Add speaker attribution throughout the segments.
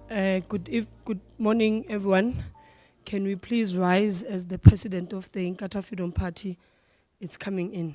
Speaker 1: Good morning, everyone. Can we please rise as the president of the Inkatha Freedom Party is coming in?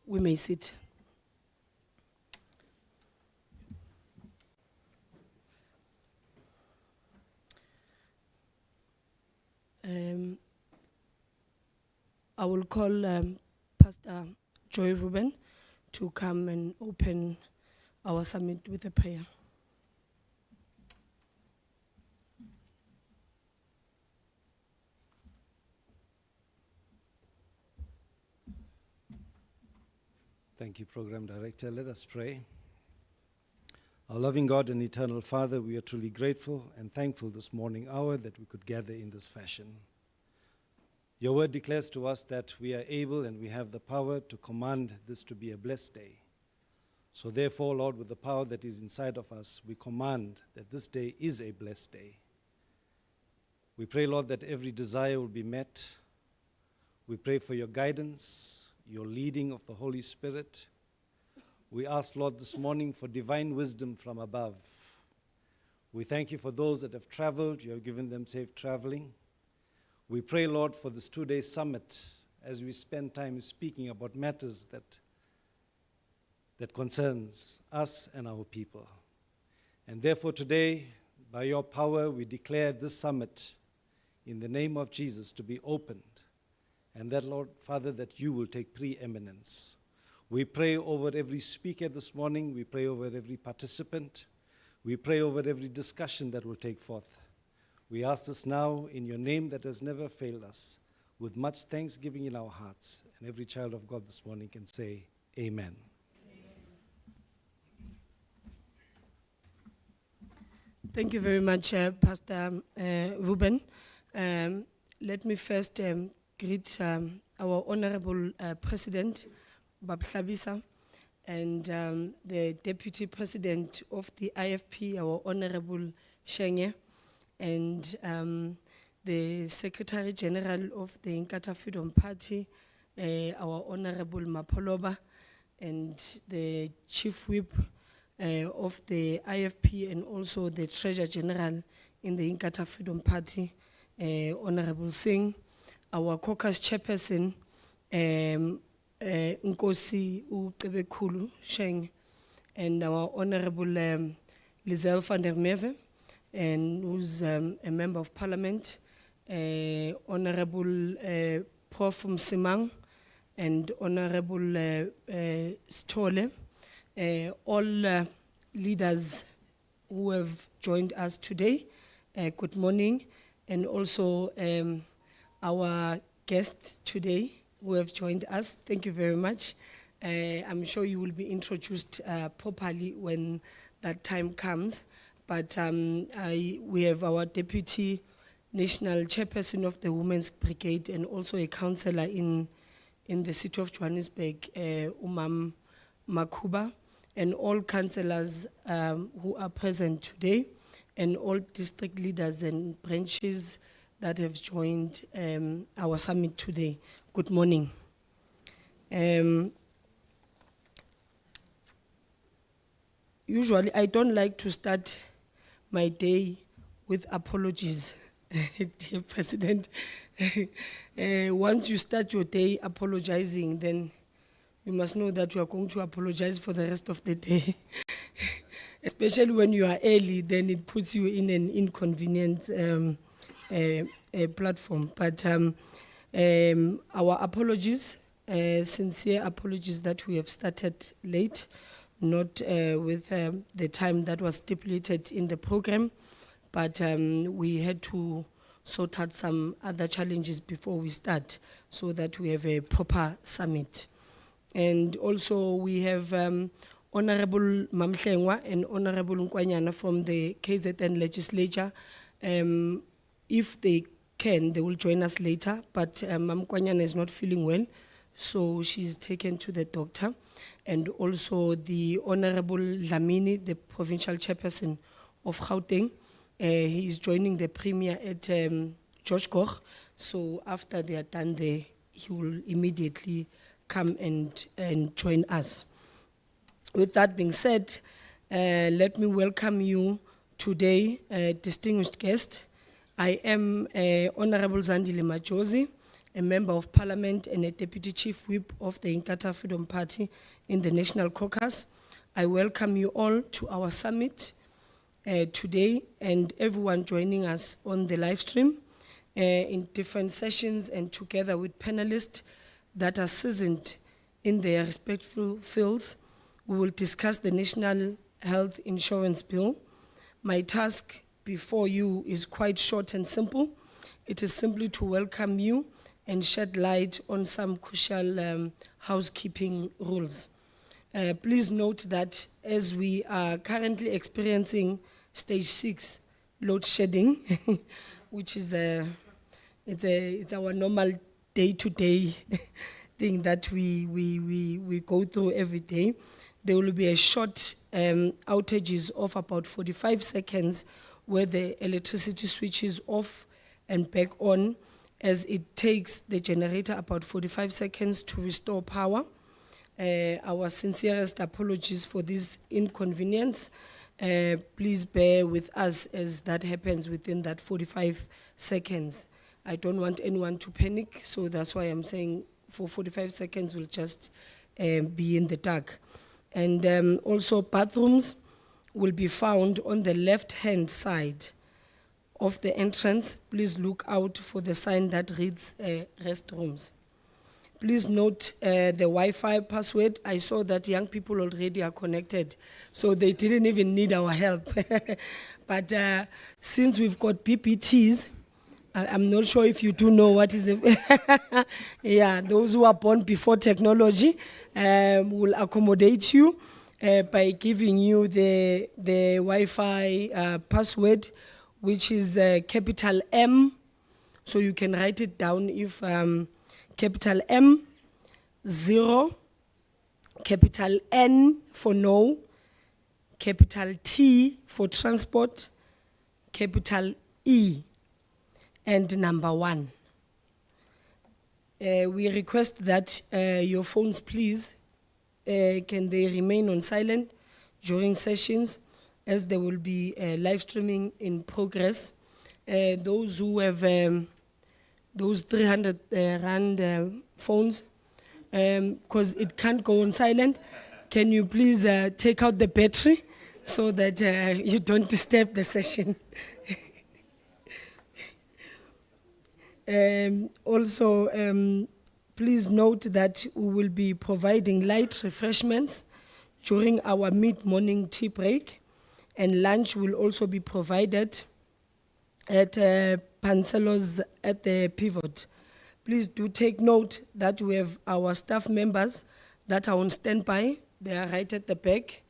Speaker 1: We may sit. I will call Pastor Joy Ruben to come and open our summit with a prayer.
Speaker 2: Thank you, Program Director. Let us pray. Our loving God and eternal Father, we are truly grateful and thankful this morning hour that we could gather in this fashion. Your word declares to us that we are able and we have the power to command this to be a blessed day. So therefore, Lord, with the power that is inside of us, we command that this day is a blessed day. We pray, Lord, that every desire will be met. We pray for your guidance, your leading of the Holy Spirit. We ask, Lord, this morning for divine wisdom from above. We thank you for those that have traveled. You have given them safe traveling. We pray, Lord, for this 2-day summit as we spend time speaking about matters that concerns us and our people. And therefore today, by your power, we declare this summit in the name of Jesus to be opened. And that, Lord, Father, that you will take preeminence. We pray over every speaker this morning. We pray over every participant. We pray over every discussion that will take forth. We ask this now in your name that has never failed us, with much thanksgiving in our hearts. And every child of God this morning can say, Amen.
Speaker 1: Thank you very much, Pastor Ruben. Let me first greet our Honorable President, Bab Hlabisa, and the Deputy President of the IFP, our Honorable Shenge, and the Secretary General of the Inkatha Freedom Party, our Honorable Mapoloba, and the Chief Whip of the IFP, and also the Treasurer General in the Inkatha Freedom Party, Honorable Singh, our caucus chairperson, Nkosi Ucebekhulu Sheng, and our Honorable Lizelle van der Merwe, and who's a member of parliament, Honorable Prof. Msimang, and Honorable Stole, all leaders who have joined us today. Good morning, and also our guests today who have joined us. Thank you very much. I'm sure you will be introduced properly when that time comes. But we have our Deputy National Chairperson of the Women's Brigade and also a councillor in the city of Johannesburg, Umam Makuba, and all councillors who are present today, and all district leaders and branches that have joined our summit today. Good morning. Usually, I don't like to start my day with apologies, dear President. Once you start your day apologizing, then you must know that you are going to apologize for the rest of the day. Especially when you are early, then it puts you in an inconvenient platform. But our apologies, sincere apologies that we have started late, not with the time that was stipulated in the program, but we had to sort out some other challenges before we start so that we have a proper summit. And also we have Honorable Mamhlengwa and Honorable Nkwanyana from the KZN legislature. If they can, they will join us later, but Mam Nkwanyana is not feeling well, so she's taken to the doctor. And also the Honorable Lamini, the provincial chairperson of Gauteng, he is joining the premier at George Koch. So after they are done there, he will immediately come and join us. With that being said, let me welcome you today, distinguished guest. I am Honorable Zandile Majosi, a member of parliament and a deputy chief whip of the Inkatha Freedom Party in the National Caucus. I welcome you all to our summit today and everyone joining us on the live stream in different sessions and together with panelists that are seasoned in their respective fields. We will discuss the National Health Insurance Bill. My task before you is quite short and simple. It is simply to welcome you and shed light on some crucial housekeeping rules. Please note that as we are currently experiencing stage 6 load shedding, which is it's our normal day-to-day thing that we go through every day. There will be a short outages of about 45 seconds where the electricity switches off and back on, as it takes the generator about 45 seconds to restore power. Our sincerest apologies for this inconvenience. Please bear with us as that happens within that 45 seconds. I don't want anyone to panic, so that's why I'm saying for 45 seconds we'll just be in the dark. And also bathrooms will be found on the left-hand side of the entrance. Please look out for the sign that reads restrooms. Please note the Wi-Fi password. I saw that young people already are connected, so they didn't even need our help. But since we've got PPTs, I'm not sure if you do know what is it. Yeah, those who are born before technology will accommodate you by giving you the Wi-Fi password, which is capital M. So you can write it down if capital M, 0, capital N for no, capital T for transport, capital E, and number 1. We request that your phones, please, can they remain on silent during sessions, as there will be live streaming in progress. Those who have those 300 rand phones, because it can't go on silent, can you please take out the battery so that you don't disturb the session? Also, please note that we will be providing light refreshments during our mid-morning tea break, and lunch will also be provided at Pancelos at the Pivot. Please do take note that we have our staff members that are on standby. They are right at the back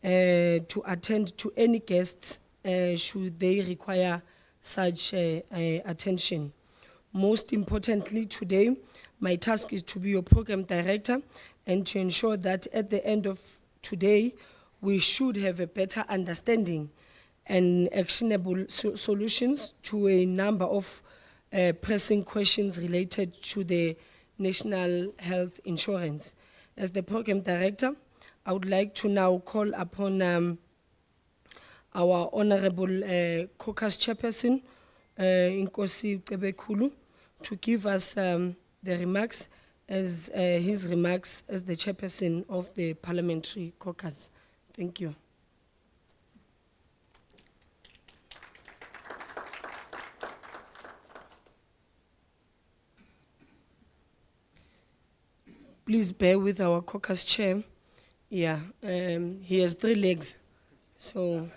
Speaker 1: to attend to any guests should they require such attention. Most importantly today, my task is to be your program director and to ensure that at the end of today, we should have a better understanding and actionable solutions to a number of pressing questions related to the National Health Insurance. As the program director, I would like to now call upon our Honorable Caucus Chairperson, Nkosi Cebekulu, to give us the remarks as his remarks as the chairperson of the Parliamentary Caucus. Thank you. Please bear with our caucus chair. Yeah, he has 3 legs, so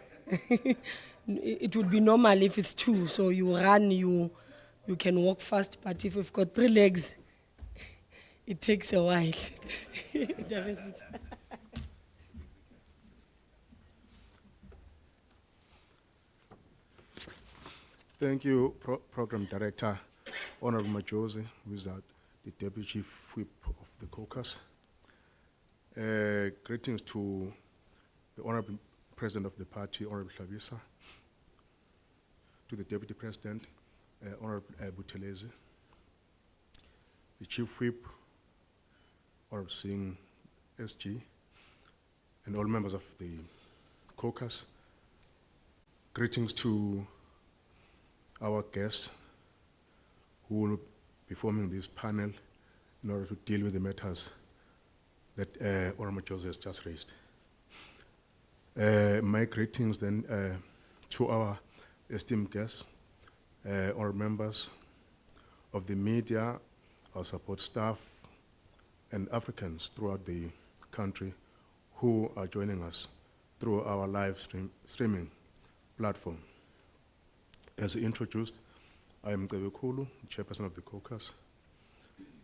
Speaker 1: it would be normal if it's 2. So you run, you can walk fast, but if you've got 3 legs, it takes a while.
Speaker 3: Thank you, Program Director, Honorable Majosi, who is the Deputy Chief Whip of the caucus. Greetings to the Honorable President of the party, Honorable Hlabisa, to the Deputy President, Honorable Buthelezi, the Chief Whip, Honorable Singh SG, and all members of the caucus. Greetings to our guests who will be forming this panel in order to deal with the matters that Honorable Majosi has just raised. My greetings then to our esteemed guests, our members of the media, our support staff, and Africans throughout the country who are joining us through our live streaming platform. As introduced, I am Cebe Khulu, Chairperson of the caucus,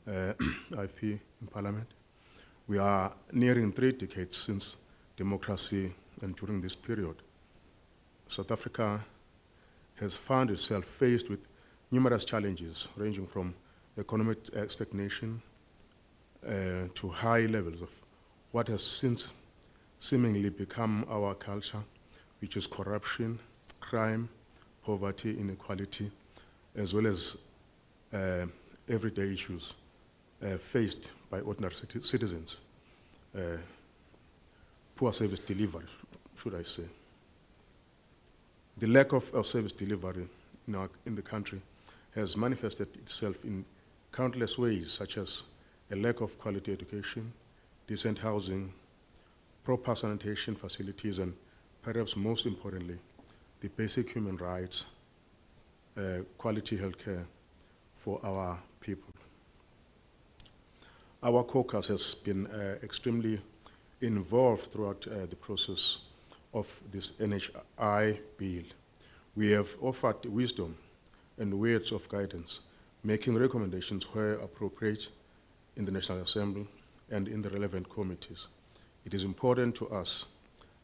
Speaker 3: IFP in Parliament. We are nearing 3 decades since democracy, and during this period, South Africa has found itself faced with numerous challenges ranging from economic stagnation to high levels of what has since seemingly become our culture, which is corruption, crime, poverty, inequality, as well as everyday issues faced by ordinary citizens. Poor service delivery, should I say. The lack of service delivery in the country has manifested itself in countless ways, such as a lack of quality education, decent housing, proper sanitation facilities, and perhaps most importantly, the basic human rights, quality healthcare for our people. Our caucus has been extremely involved throughout the process of this NHI bill. We have offered wisdom and words of guidance, making recommendations where appropriate in the National Assembly and in the relevant committees. It is important to us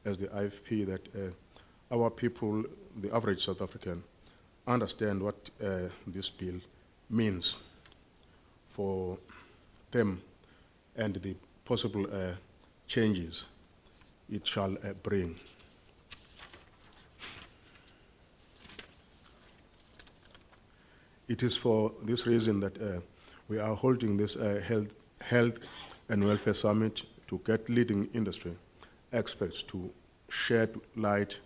Speaker 3: as the IFP that our people, the average South African, understand what this bill means for them and the possible changes it shall bring. It is for this reason that we are holding this health and welfare summit to get leading industry experts to shed light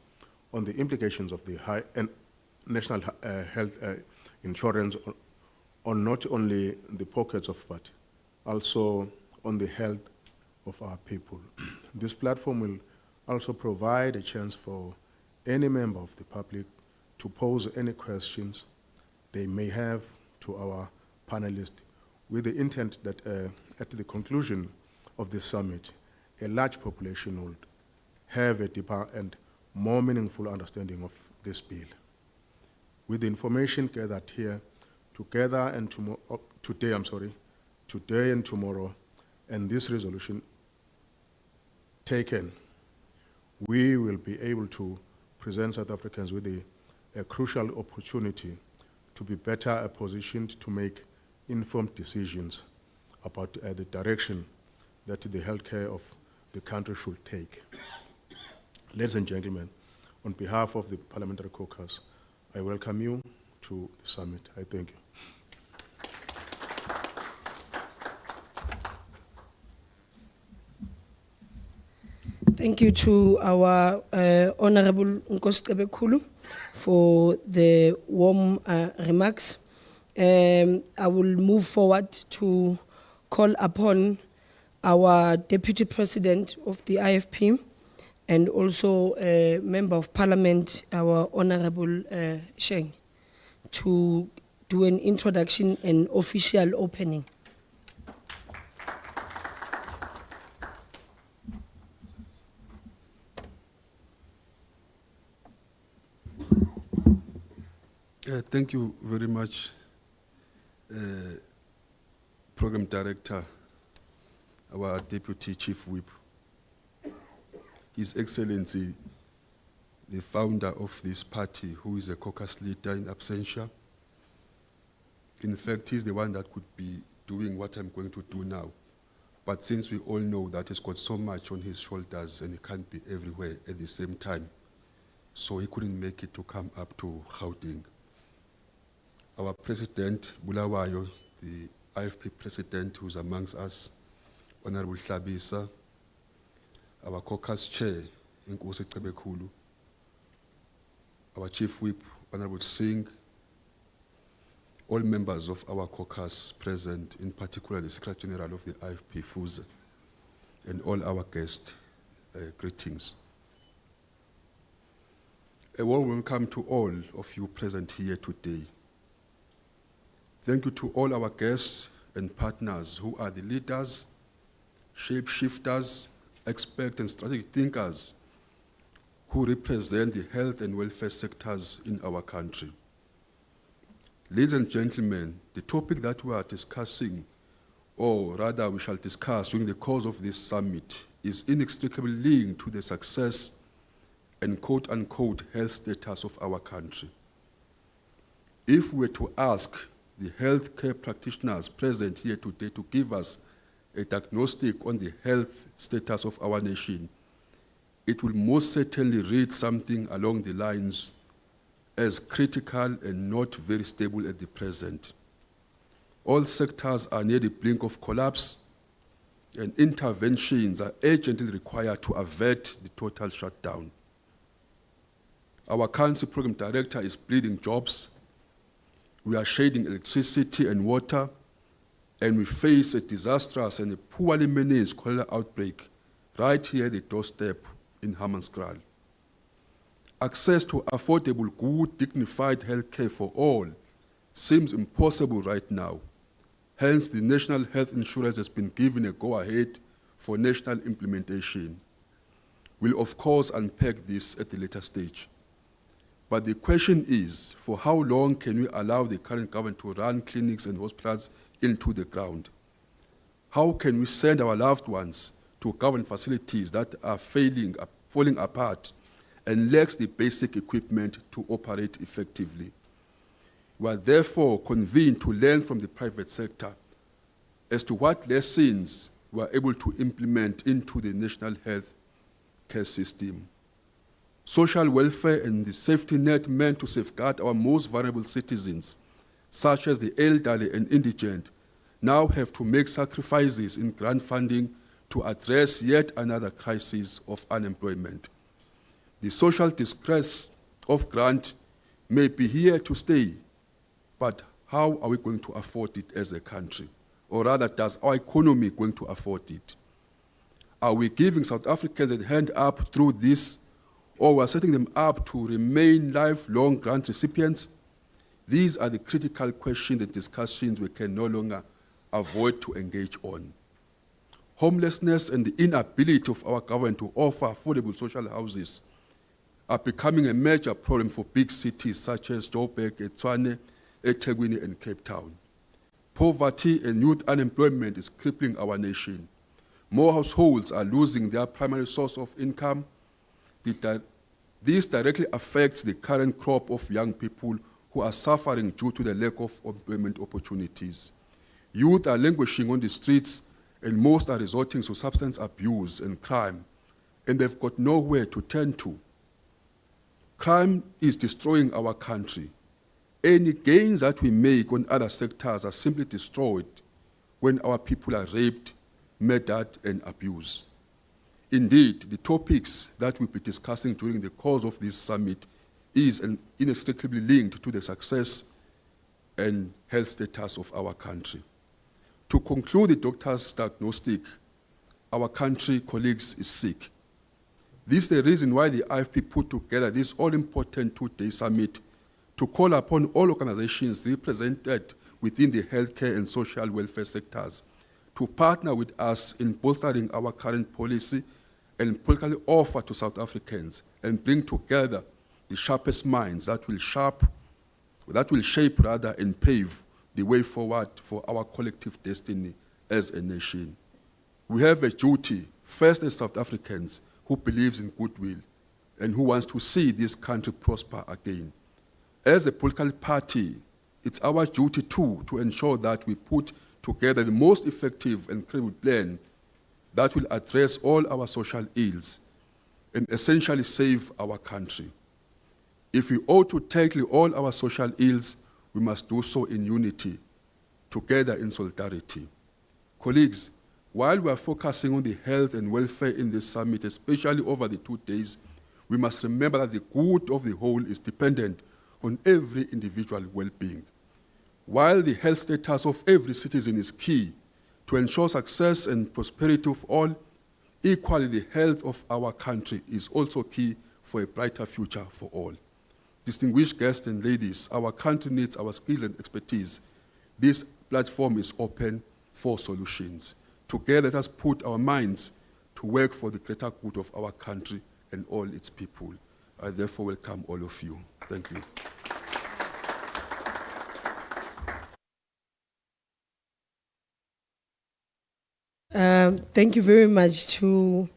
Speaker 3: on the implications of the national health insurance on not only the pockets of, but also on the health of our people. This platform will also provide a chance for any member of the public to pose any questions they may have to our panelists, with the intent that at the conclusion of this summit, a large population would have a deeper and more meaningful understanding of this bill. With the information gathered here today and tomorrow, and this resolution taken, we will be able to present South Africans with a crucial opportunity to be better positioned to make informed decisions about the direction that the healthcare of the country should take. Ladies and gentlemen, on behalf of the Parliamentary Caucus, I welcome you to the summit. I thank you.
Speaker 1: Thank you to our Honorable Cebe Khulu for the warm remarks. I will move forward to call upon our Deputy President of the IFP and also a Member of Parliament, our Honorable Sheng, to do an introduction and official opening.
Speaker 4: Thank you very much, Program Director, our Deputy Chief Whip, His Excellency, the founder of this party, who is a caucus leader in absentia. In fact, he's the one that could be doing what I'm going to do now. But since we all know that he's got so much on his shoulders and he can't be everywhere at the same time, so he couldn't make it to come up to Gauteng. Our president, Bulawayo, the IFP president who's amongst us, Honorable Hlabisa, our caucus chair, Nkosi Cebekhulu, our chief whip, Honorable Singh, all members of our caucus present, in particular the Secretary General of the IFP, Fuze, and all our guests, greetings. A warm welcome to all of you present here today. Thank you to all our guests and partners who are the leaders, shape-shifters, experts and strategic thinkers who represent the health and welfare sectors in our country. Ladies and gentlemen, the topic that we are discussing, or rather we shall discuss during the course of this summit, is inextricably linked to the success and quote-unquote health status of our country. If we were to ask the healthcare practitioners present here today to give us a diagnostic on the health status of our nation, it will most certainly read something along the lines as critical and not very stable at the present. All sectors are near the brink of collapse, and interventions are urgently required to avert the total shutdown. Our country program director is bleeding jobs. We are shedding electricity and water, and we face a disastrous and a poorly managed cholera outbreak right here at the doorstep in Hammanskraal. Access to affordable, good, dignified health care for all seems impossible right now. Hence, the National Health Insurance has been given a go-ahead for national implementation. We'll of course unpack this at a later stage. But the question is, for how long can we allow the current government to run clinics and hospitals into the ground? How can we send our loved ones to government facilities that are falling apart and lacks the basic equipment to operate effectively? We are therefore convened to learn from the private sector as to what lessons we are able to implement into the national health care system. Social welfare and the safety net meant to safeguard our most vulnerable citizens, such as the elderly and indigent, now have to make sacrifices in grant funding to address yet another crisis of unemployment. The social distress of grant may be here to stay, but how are we going to afford it as a country? Or rather, does our economy going to afford it? Are we giving South Africans a hand up through this, or we're setting them up to remain lifelong grant recipients? These are the critical questions and discussions we can no longer avoid to engage on. Homelessness and the inability of our government to offer affordable social houses are becoming a major problem for big cities such as Joburg, Tshwane, eThekwini, and Cape Town. Poverty and youth unemployment is crippling our nation. More households are losing their primary source of income. This directly affects the current crop of young people who are suffering due to the lack of employment opportunities. Youth are languishing on the streets, and most are resorting to substance abuse and crime, and they've got nowhere to turn to. Crime is destroying our country. Any gains that we make on other sectors are simply destroyed when our people are raped, murdered, and abused. Indeed, the topics that we'll be discussing during the course of this summit is inextricably linked to the success and health status of our country. To conclude the doctor's diagnostic, our country, colleagues, is sick. This is the reason why the IFP put together this all-important two-day summit to call upon all organizations represented within the healthcare and social welfare sectors to partner with us in bolstering our current policy and political offer to South Africans and bring together the sharpest minds that will shape and pave the way forward for our collective destiny as a nation. We have a duty, first as South Africans who believes in goodwill, and who wants to see this country prosper again. As a political party, it's our duty too to ensure that we put together the most effective and credible plan that will address all our social ills and essentially save our country. If we ought to tackle all our social ills, we must do so in unity, together in solidarity. Colleagues, while we are focusing on the health and welfare in this summit, especially over the 2 days, we must remember that the good of the whole is dependent on every individual well-being. While the health status of every citizen is key to ensure success and prosperity of all, equally the health of our country is also key for a brighter future for all. Distinguished guests and ladies, our country needs our skills and expertise. This platform is open for solutions. Together, let us put our minds to work for the greater good of our country and all its people. I therefore welcome all of you. Thank you.
Speaker 1: Thank you very much to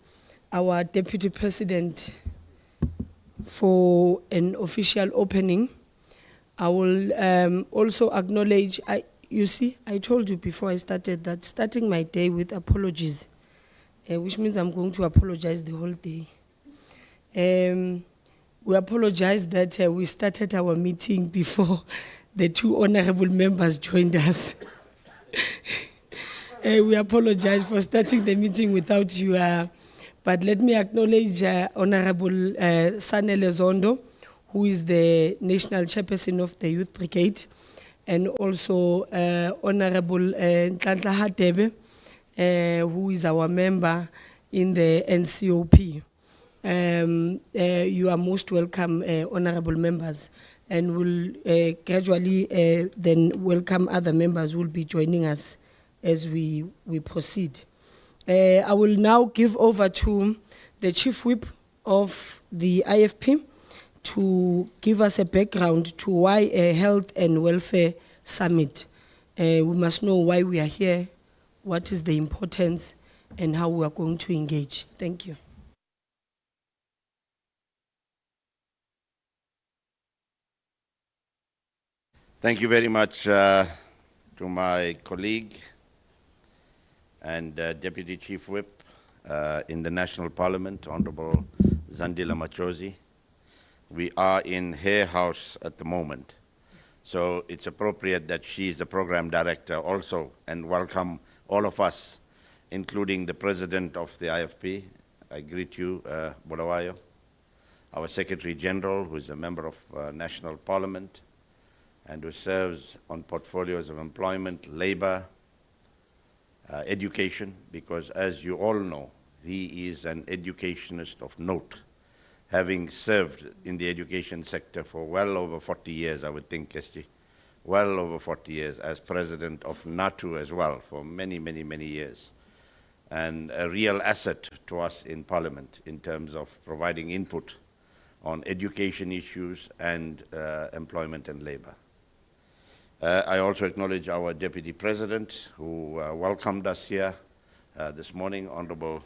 Speaker 1: our Deputy President for an official opening. I will also acknowledge, you see, I told you before I started that starting my day with apologies, which means I'm going to apologize the whole day. We apologize that we started our meeting before the two honorable members joined us. We apologize for starting the meeting without you, but let me acknowledge Honorable Sanele Zondo, who is the National Chairperson of the Youth Brigade, and also Honorable Nhlanhla Hadebe, who is our member in the NCOP. You are most welcome, honorable members, and we'll gradually then welcome other members who will be joining us as we proceed. I will now give over to the Chief Whip of the IFP to give us a background to why a health and welfare summit. We must know why we are here, what is the importance, and how we are going to engage. Thank you.
Speaker 5: Thank you very much to my colleague and Deputy Chief Whip in the National Parliament, Honorable Zandile Machozi. We are in her house at the moment, so it's appropriate that she is the program director also, and welcome all of us, including the President of the IFP. I greet you, Bulawayo, our Secretary General, who is a member of National Parliament, and who serves on portfolios of employment, labor, education, because as you all know, he is an educationist of note, having served in the education sector for well over 40 years, I would think, SG, well over 40 years, as president of NATU as well, for many, many, many years, and a real asset to us in Parliament in terms of providing input on education issues and employment and labor. I also acknowledge our Deputy President, who welcomed us here this morning, Honorable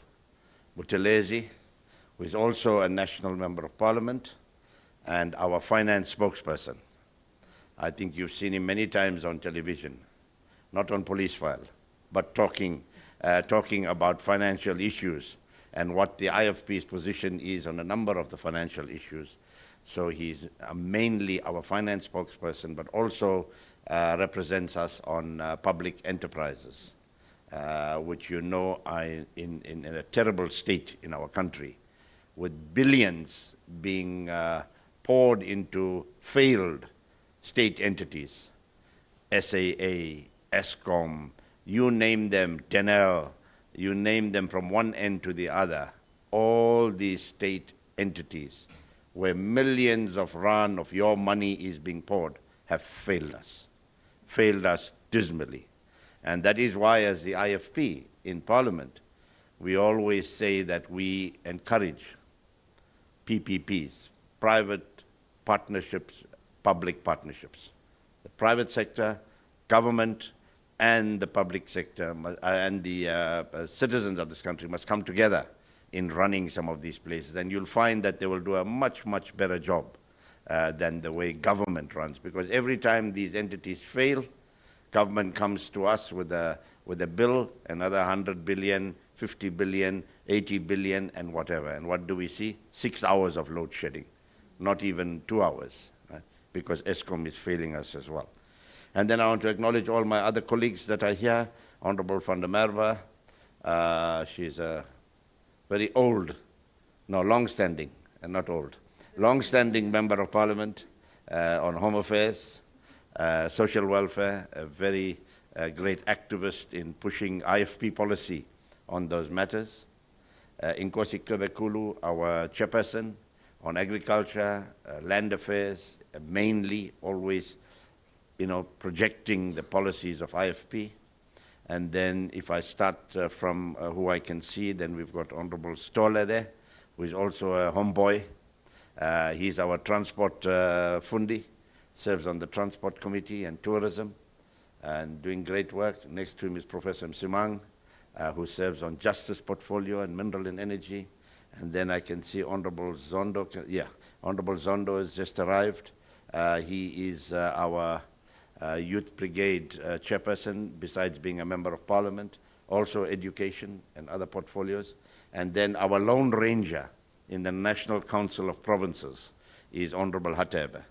Speaker 5: Buthelezi, who is also a National Member of Parliament, and our finance spokesperson. I think you've seen him many times on television, not on Police File, but talking about financial issues and what the IFP's position is on a number of the financial issues. So he's mainly our finance spokesperson, but also represents us on public enterprises, which you know are in a terrible state in our country, with billions being poured into failed state entities, SAA, ESCOM, you name them, TENEL, you name them from one end to the other. All these state entities where millions of rand of your money is being poured have failed us dismally. And that is why, as the IFP in Parliament, we always say that we encourage PPPs, private partnerships, public partnerships. The private sector, government, and the public sector and the citizens of this country must come together in running some of these places. And you'll find that they will do a much, much better job than the way government runs. Because every time these entities fail, government comes to us with a bill, another 100 billion, 50 billion, 80 billion, and whatever. And what do we see? 6 hours of load shedding, not even 2 hours, right? Because ESCOM is failing us as well. And then I want to acknowledge all my other colleagues that are here. Honorable van der Merwe, she's a very old, no, long-standing, and not old, long-standing Member of Parliament on Home Affairs, social welfare, a very great activist in pushing IFP policy on those matters. Inkosi Kebekulu, our chairperson on agriculture, land affairs, mainly always, projecting the policies of IFP. And then if I start from who I can see, then we've got Honorable Stoller there, who is also a homeboy. He's our transport fundi, serves on the Transport Committee and Tourism, and doing great work. Next to him is Professor Msimang, who serves on Justice Portfolio and Mineral and Energy. And then I can see Honorable Zondo. Honorable Zondo has just arrived. He is our Youth Brigade chairperson, besides being a Member of Parliament, also education and other portfolios. And then our Lone Ranger in the National Council of Provinces is Honorable Hatebe.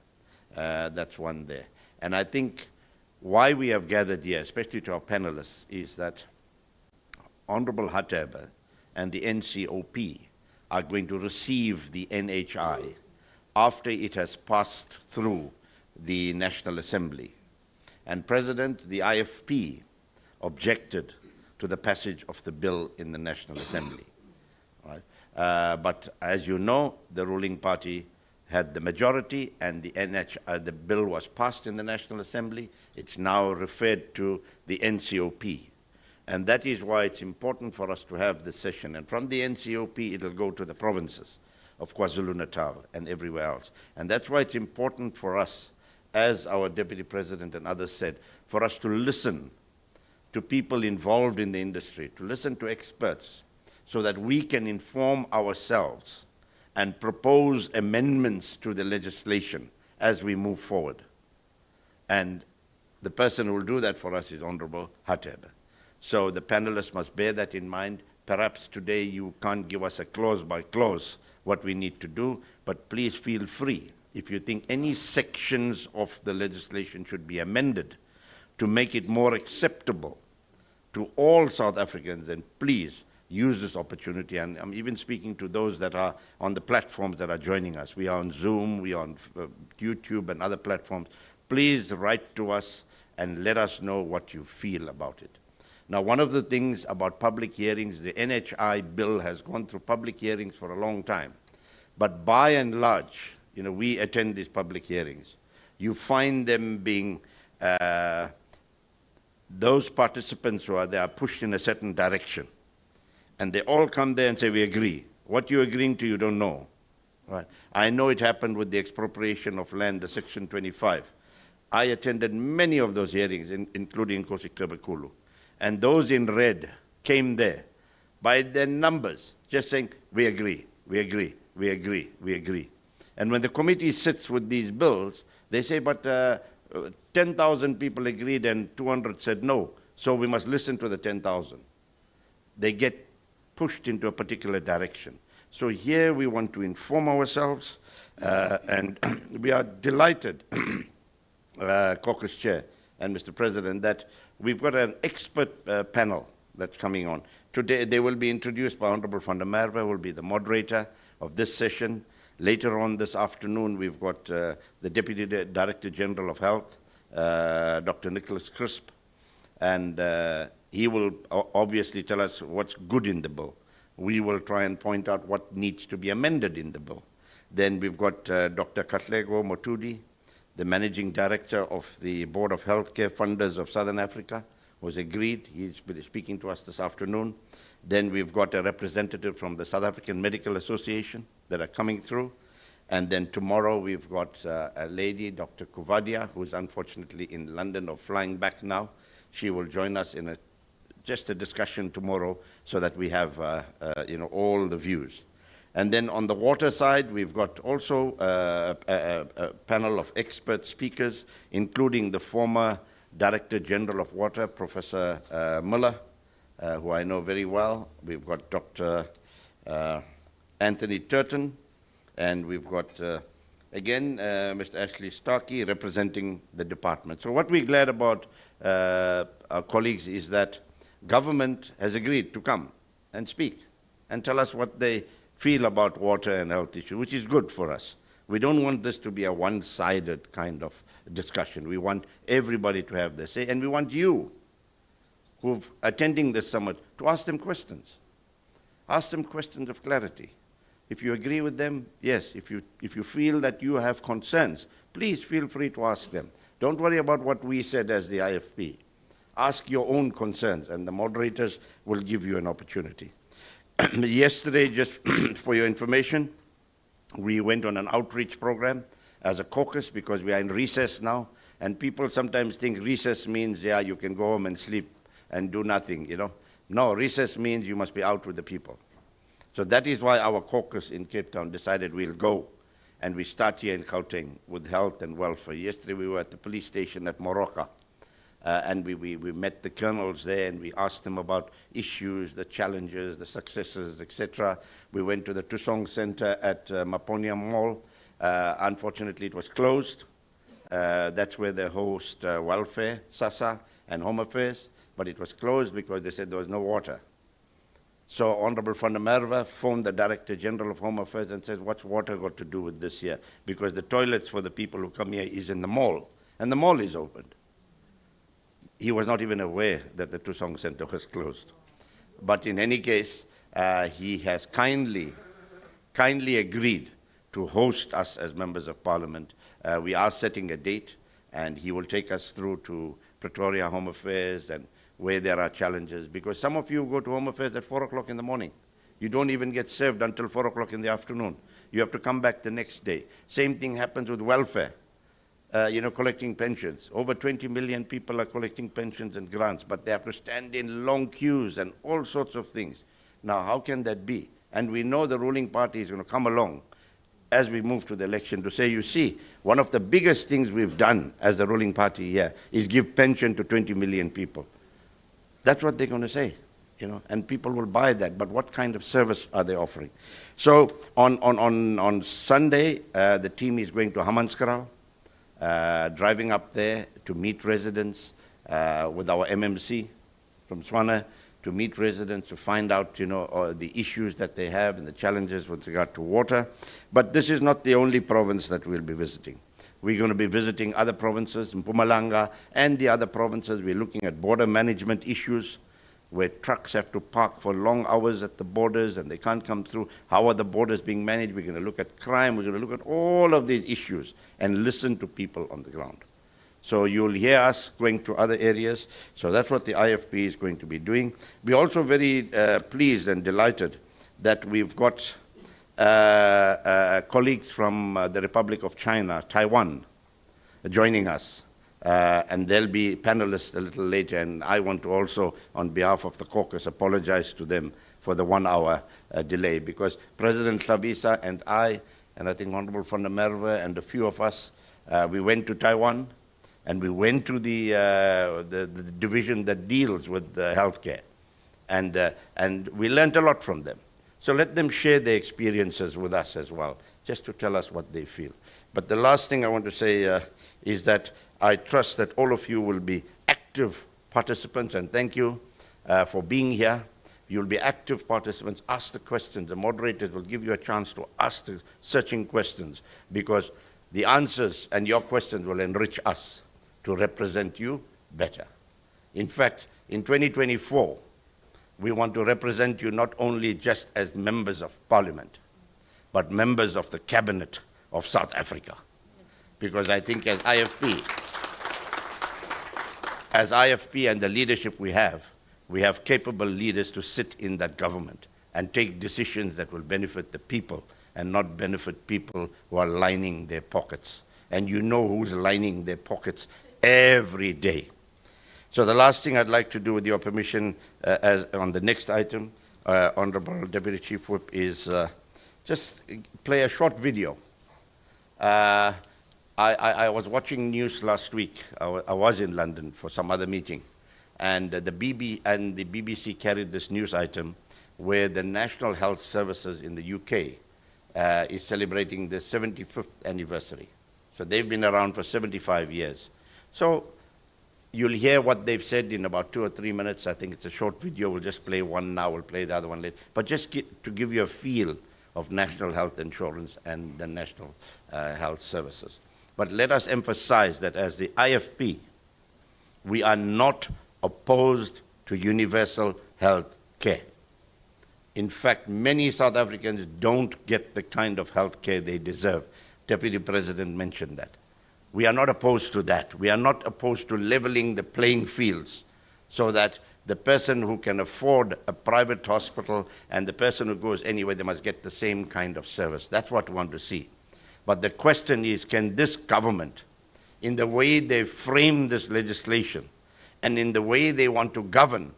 Speaker 5: That's one there. And I think why we have gathered here, especially to our panelists, is that Honorable Hatebe and the NCOP are going to receive the NHI after it has passed through the National Assembly. And President, the IFP objected to the passage of the bill in the National Assembly. Right? But as you know, the ruling party had the majority, and the bill was passed in the National Assembly. It's now referred to the NCOP. And that is why it's important for us to have this session. And from the NCOP, it'll go to the provinces of KwaZulu-Natal and everywhere else. And that's why it's important for us, as our Deputy President and others said, for us to listen to people involved in the industry, to listen to experts, so that we can inform ourselves and propose amendments to the legislation as we move forward. And the person who will do that for us is Honorable Hatebe. So the panelists must bear that in mind. Perhaps today you can't give us a clause by clause what we need to do, but please feel free. If you think any sections of the legislation should be amended to make it more acceptable to all South Africans, then please use this opportunity. And I'm even speaking to those that are on the platforms that are joining us. We are on Zoom, we are on YouTube and other platforms. Please write to us and let us know what you feel about it. Now, one of the things about public hearings, the NHI bill has gone through public hearings for a long time. But by and large, we attend these public hearings. You find them being, those participants who are there are pushed in a certain direction. And they all come there and say, we agree. What you're agreeing to, you don't know. Right? I know it happened with the expropriation of land, the Section 25. I attended many of those hearings, including Nkosi Kebekulu. And those in red came there by their numbers, just saying, we agree, we agree, we agree, we agree. And when the committee sits with these bills, they say, but 10,000 people agreed and 200 said no, so we must listen to the 10,000. They get pushed into a particular direction. So here we want to inform ourselves, and we are delighted, Caucus Chair and Mr. President, that we've got an expert panel that's coming on. Today they will be introduced by Honorable van der Merwe, who will be the moderator of this session. Later on this afternoon, we've got the Deputy Director General of Health, Dr. Nicholas Crisp, and he will obviously tell us what's good in the bill. We will try and point out what needs to be amended in the bill. Then we've got Dr. Katlego Motudi, the Managing Director of the Board of Healthcare Funders of Southern Africa, who's agreed. He's been speaking to us this afternoon. Then we've got a representative from the South African Medical Association that are coming through. And then tomorrow we've got a lady, Dr. Kuvadia, who's unfortunately in London or flying back now. She will join us in a just a discussion tomorrow so that we have, all the views. And then on the water side, we've got also a panel of expert speakers, including the former Director General of Water, Professor Muller, who I know very well. We've got Dr. Anthony Turton, and we've got, again, Mr. Ashley Starkey representing the department. So what we're glad about, our colleagues, is that government has agreed to come and speak and tell us what they feel about water and health issues, which is good for us. We don't want this to be a one-sided kind of discussion. We want everybody to have their say, and we want you who've attending this summit to ask them questions. Ask them questions of clarity. If you agree with them, yes. If you feel that you have concerns, please feel free to ask them. Don't worry about what we said as the IFP. Ask your own concerns, and the moderators will give you an opportunity. Yesterday, just for your information, we went on an outreach program as a caucus because we are in recess now, and people sometimes think recess means, yeah, you can go home and sleep and do nothing, No, recess means you must be out with the people. So that is why our caucus in Cape Town decided we'll go, and we start here in Gauteng with health and welfare. Yesterday we were at the police station at Moroka, and we met the colonels there, and we asked them about issues, the challenges, the successes, etc. We went to the Tusong Center at Maponia Mall. Unfortunately, it was closed. That's where they host welfare, SASA, and Home Affairs, but it was closed because they said there was no water. So Honorable van der Merwe phoned the Director General of Home Affairs and said, what's water got to do with this here? Because the toilets for the people who come here is in the mall, and the mall is opened. He was not even aware that the Tusong Center was closed. But in any case, he has kindly agreed to host us as members of Parliament. We are setting a date, and he will take us through to Pretoria Home Affairs and where there are challenges, because some of you go to Home Affairs at 4 o'clock in the morning. You don't even get served until 4 o'clock in the afternoon. You have to come back the next day. Same thing happens with welfare, collecting pensions. Over 20 million people are collecting pensions and grants, but they have to stand in long queues and all sorts of things. Now, how can that be? And we know the ruling party is going to come along as we move to the election to say, you see, one of the biggest things we've done as the ruling party here is give pension to 20 million people. That's what they're going to say, and people will buy that. But what kind of service are they offering? So on Sunday, the team is going to Hammanskraal, driving up there to meet residents with our MMC from Swana, to meet residents, to find out, the issues that they have and the challenges with regard to water. But this is not the only province that we'll be visiting. We're going to be visiting other provinces, Mpumalanga and the other provinces. We're looking at border management issues, where trucks have to park for long hours at the borders and they can't come through. How are the borders being managed? We're going to look at crime. We're going to look at all of these issues and listen to people on the ground. So you'll hear us going to other areas. So that's what the IFP is going to be doing. We're also very pleased and delighted that we've got colleagues from the Republic of China, Taiwan, joining us. And they'll be panelists a little later. And I want to also, on behalf of the caucus, apologize to them for the 1 hour delay, because President Hlabisa and I think Honorable van der Merwe and a few of us, we went to Taiwan, and we went to the division that deals with healthcare. And we learned a lot from them. So let them share their experiences with us as well, just to tell us what they feel. But the last thing I want to say is that I trust that all of you will be active participants, and thank you for being here. You'll be active participants. Ask the questions. The moderators will give you a chance to ask the searching questions, because the answers and your questions will enrich us to represent you better. In fact, in 2024, we want to represent you not only just as members of Parliament, but members of the Cabinet of South Africa. Yes. Because I think as IFP and the leadership we have capable leaders to sit in that government and take decisions that will benefit the people and not benefit people who are lining their pockets. And you know who's lining their pockets every day. So the last thing I'd like to do, with your permission, on the next item, Honorable Deputy Chief Whip, is just play a short video. I was watching news last week. I was in London for some other meeting, and the BBC carried this news item where the National Health Services in the UK is celebrating the 75th anniversary. So they've been around for 75 years. So you'll hear what they've said in about 2 or 3 minutes. I think it's a short video. We'll just play one now, we'll play the other one later. But just to give you a feel of national health insurance and the national health services. But let us emphasize that as the IFP, we are not opposed to universal health care. In fact, many South Africans don't get the kind of health care they deserve. Deputy President mentioned that. We are not opposed to that. We are not opposed to leveling the playing fields so that the person who can afford a private hospital and the person who goes anywhere, they must get the same kind of service. That's what we want to see. But the question is, can this government, in the way they frame this legislation and in the way they want to govern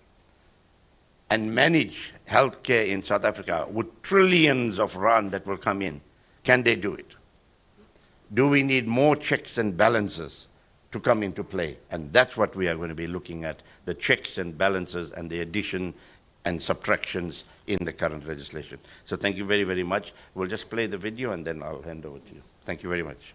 Speaker 5: and manage healthcare in South Africa with trillions of rand that will come in, can they do it? Do we need more checks and balances to come into play? And that's what we are going to be looking at, the checks and balances and the addition and subtractions in the current legislation. So thank you very, very much. We'll just play the video and then I'll hand over to you. Thank you very much.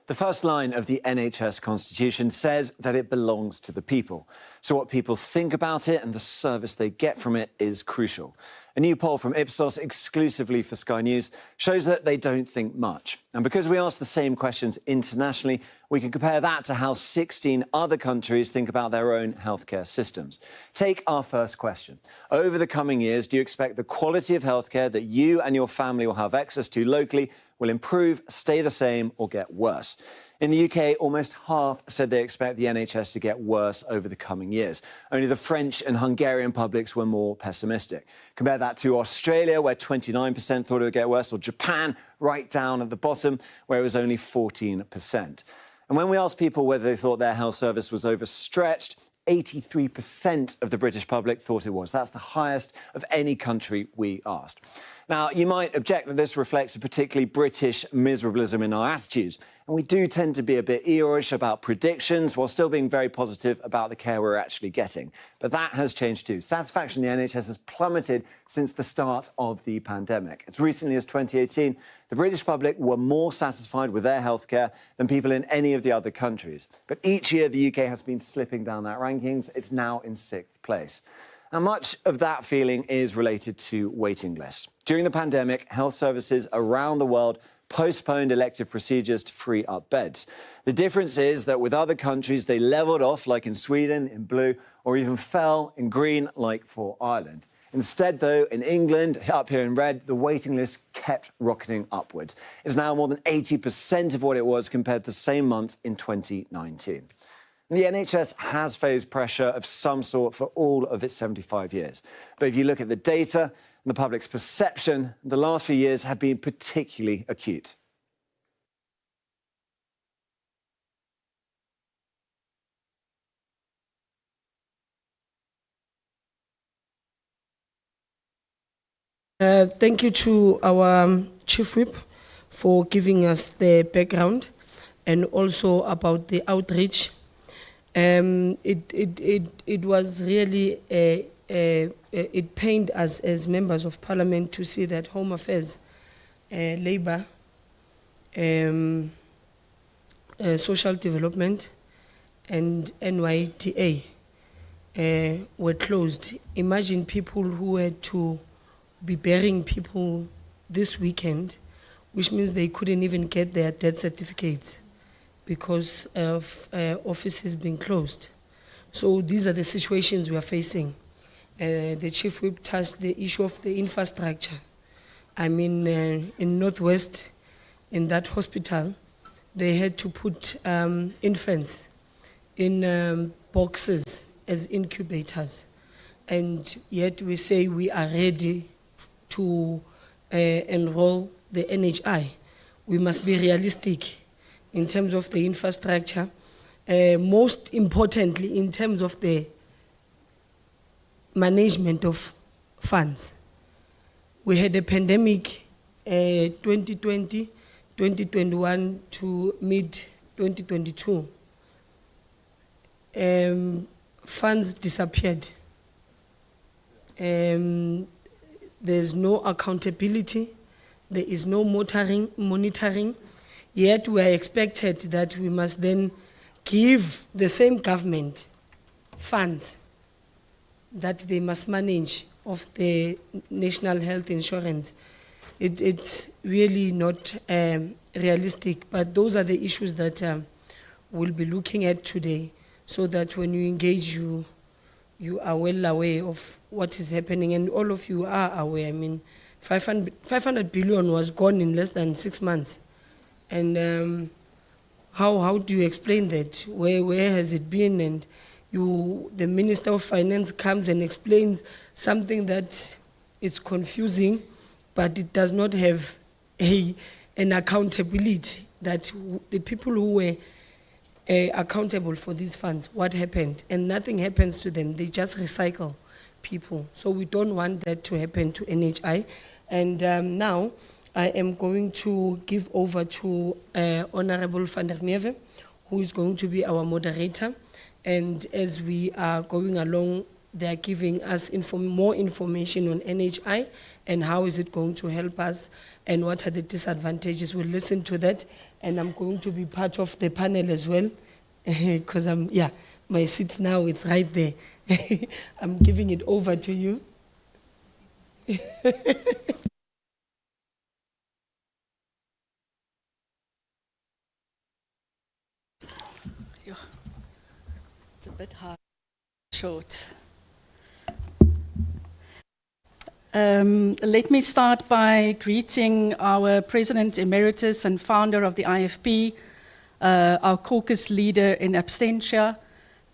Speaker 6: The first line of the NHS Constitution says that it belongs to the people. So what people think about it and the service they get from it is crucial. A new poll from Ipsos, exclusively for Sky News, shows that they don't think much. And because we ask the same questions internationally, we can compare that to how 16 other countries think about their own healthcare systems. Take our first question. Over the coming years, do you expect the quality of healthcare that you and your family will have access to locally will improve, stay the same, or get worse? In the UK, almost half said they expect the NHS to get worse over the coming years. Only the French and Hungarian publics were more pessimistic. Compare that to Australia, where 29% thought it would get worse, or Japan, right down at the bottom, where it was only 14%. And when we asked people whether they thought their health service was overstretched, 83% of the British public thought it was. That's the highest of any country we asked. Now, you might object that this reflects a particularly British miserablism in our attitudes, and we do tend to be a bit Eeyorish about predictions while still being very positive about the care we're actually getting. But that has changed too. Satisfaction in the NHS has plummeted since the start of the pandemic. As recently as 2018, the British public were more satisfied with their healthcare than people in any of the other countries. But each year, the UK has been slipping down that rankings. It's now in 6th place. Now, much of that feeling is related to waiting lists. During the pandemic, health services around the world postponed elective procedures to free up beds. The difference is that with other countries, they levelled off, like in Sweden, in blue, or even fell in green, like for Ireland. Instead, though, in England, up here in red, the waiting list kept rocketing upwards. It's now more than 80% of what it was compared to the same month in 2019. The NHS has faced pressure of some sort for all of its 75 years. But if you look at the data and the public's perception, the last few years have been particularly acute.
Speaker 1: Thank you to our Chief Whip for giving us the background and also about the outreach. It was really, it pained us as members of parliament to see that Home Affairs, Labour, Social Development and NYDA were closed. Imagine people who had to be burying people this weekend, which means they couldn't even get their death certificates because of offices being closed. So these are the situations we are facing. The Chief Whip touched the issue of the infrastructure. I mean, in Northwest, in that hospital, they had to put infants in boxes as incubators. And yet we say we are ready to enroll the NHI. We must be realistic in terms of the infrastructure. most importantly in terms of the management of funds. We had a pandemic 2020, 2021 to mid-2022. Funds disappeared. There's no accountability, there is no monitoring, yet we are expected that we must then give the same government funds that they must manage of the national health insurance. It's really not realistic, but those are the issues that we'll be looking at today, so that when you engage, you are well aware of what is happening, and all of you are aware. I mean, 500 billion was gone in less than 6 months. And how do you explain that? Where has it been? And the Minister of Finance comes and explains something that is confusing, but it does not have an accountability that the people who were accountable for these funds, what happened? And nothing happens to them. They just recycle people. So we don't want that to happen to NHI. And now I am going to give over to Honorable van der Merwe, who is going to be our moderator. And as we are going along, they are giving us more information on NHI and how is it going to help us and what are the disadvantages. We'll listen to that, and I'm going to be part of the panel as well, because my seat now is right there. I'm giving it over to you.
Speaker 7: It's a bit hard, short. Let me start by greeting our President Emeritus and founder of the IFP, our caucus leader in absentia.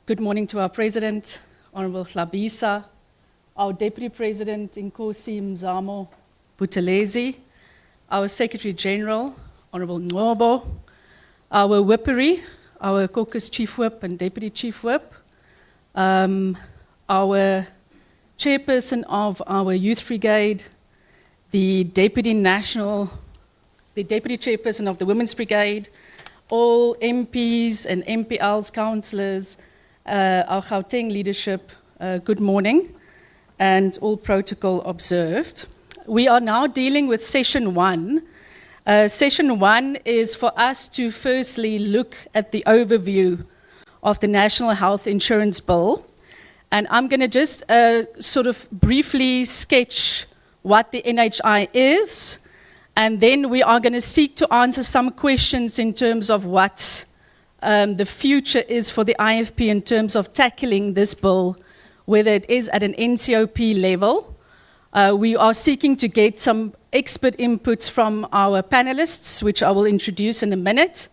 Speaker 7: Good morning to our President, Honorable Hlabisa, our Deputy President Nkosi Mzamo Buthelezi, our Secretary General, Honorable Ngobo, our Whippery, our caucus Chief Whip and Deputy Chief Whip, our Chairperson of our Youth Brigade, the Deputy Chairperson of the Women's Brigade, all MPs and MPLs, councillors, our Gauteng leadership, good morning, and all protocol observed. We are now dealing with session 1. Session 1 is for us to firstly look at the overview of the National Health Insurance Bill. And I'm going to just sort of briefly sketch what the NHI is, and then we are going to seek to answer some questions in terms of what the future is for the IFP in terms of tackling this bill, whether it is at an NCOP level. We are seeking to get some expert inputs from our panelists, which I will introduce in a minute.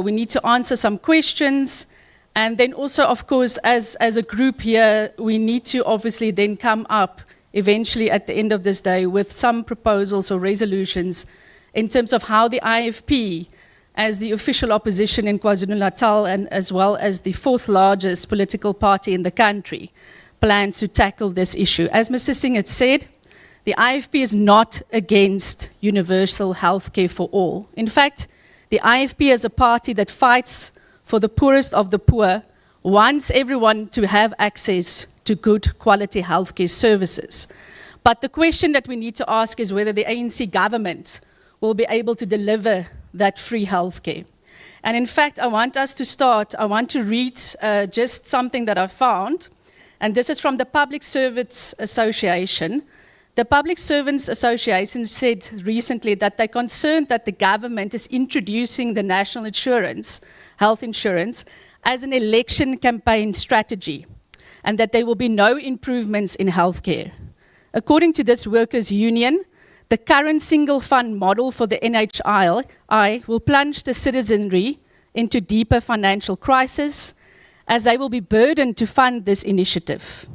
Speaker 7: We need to answer some questions. And then also, of course, as a group here, we need to obviously then come up eventually at the end of this day with some proposals or resolutions in terms of how the IFP, as the official opposition in KwaZulu-Natal and as well as the 4th largest political party in the country, plans to tackle this issue. As Mr. Singh had said, the IFP is not against universal health care for all. In fact, the IFP is a party that fights for the poorest of the poor, wants everyone to have access to good quality healthcare services. But the question that we need to ask is whether the ANC government will be able to deliver that free healthcare. And in fact, I want to read just something that I found, and this is from the Public Servants Association. The Public Servants Association said recently that they're concerned that the government is introducing the national insurance, health insurance, as an election campaign strategy, and that there will be no improvements in healthcare. According to this workers' union, the current single fund model for the NHI will plunge the citizenry into deeper financial crisis, as they will be burdened to fund this initiative.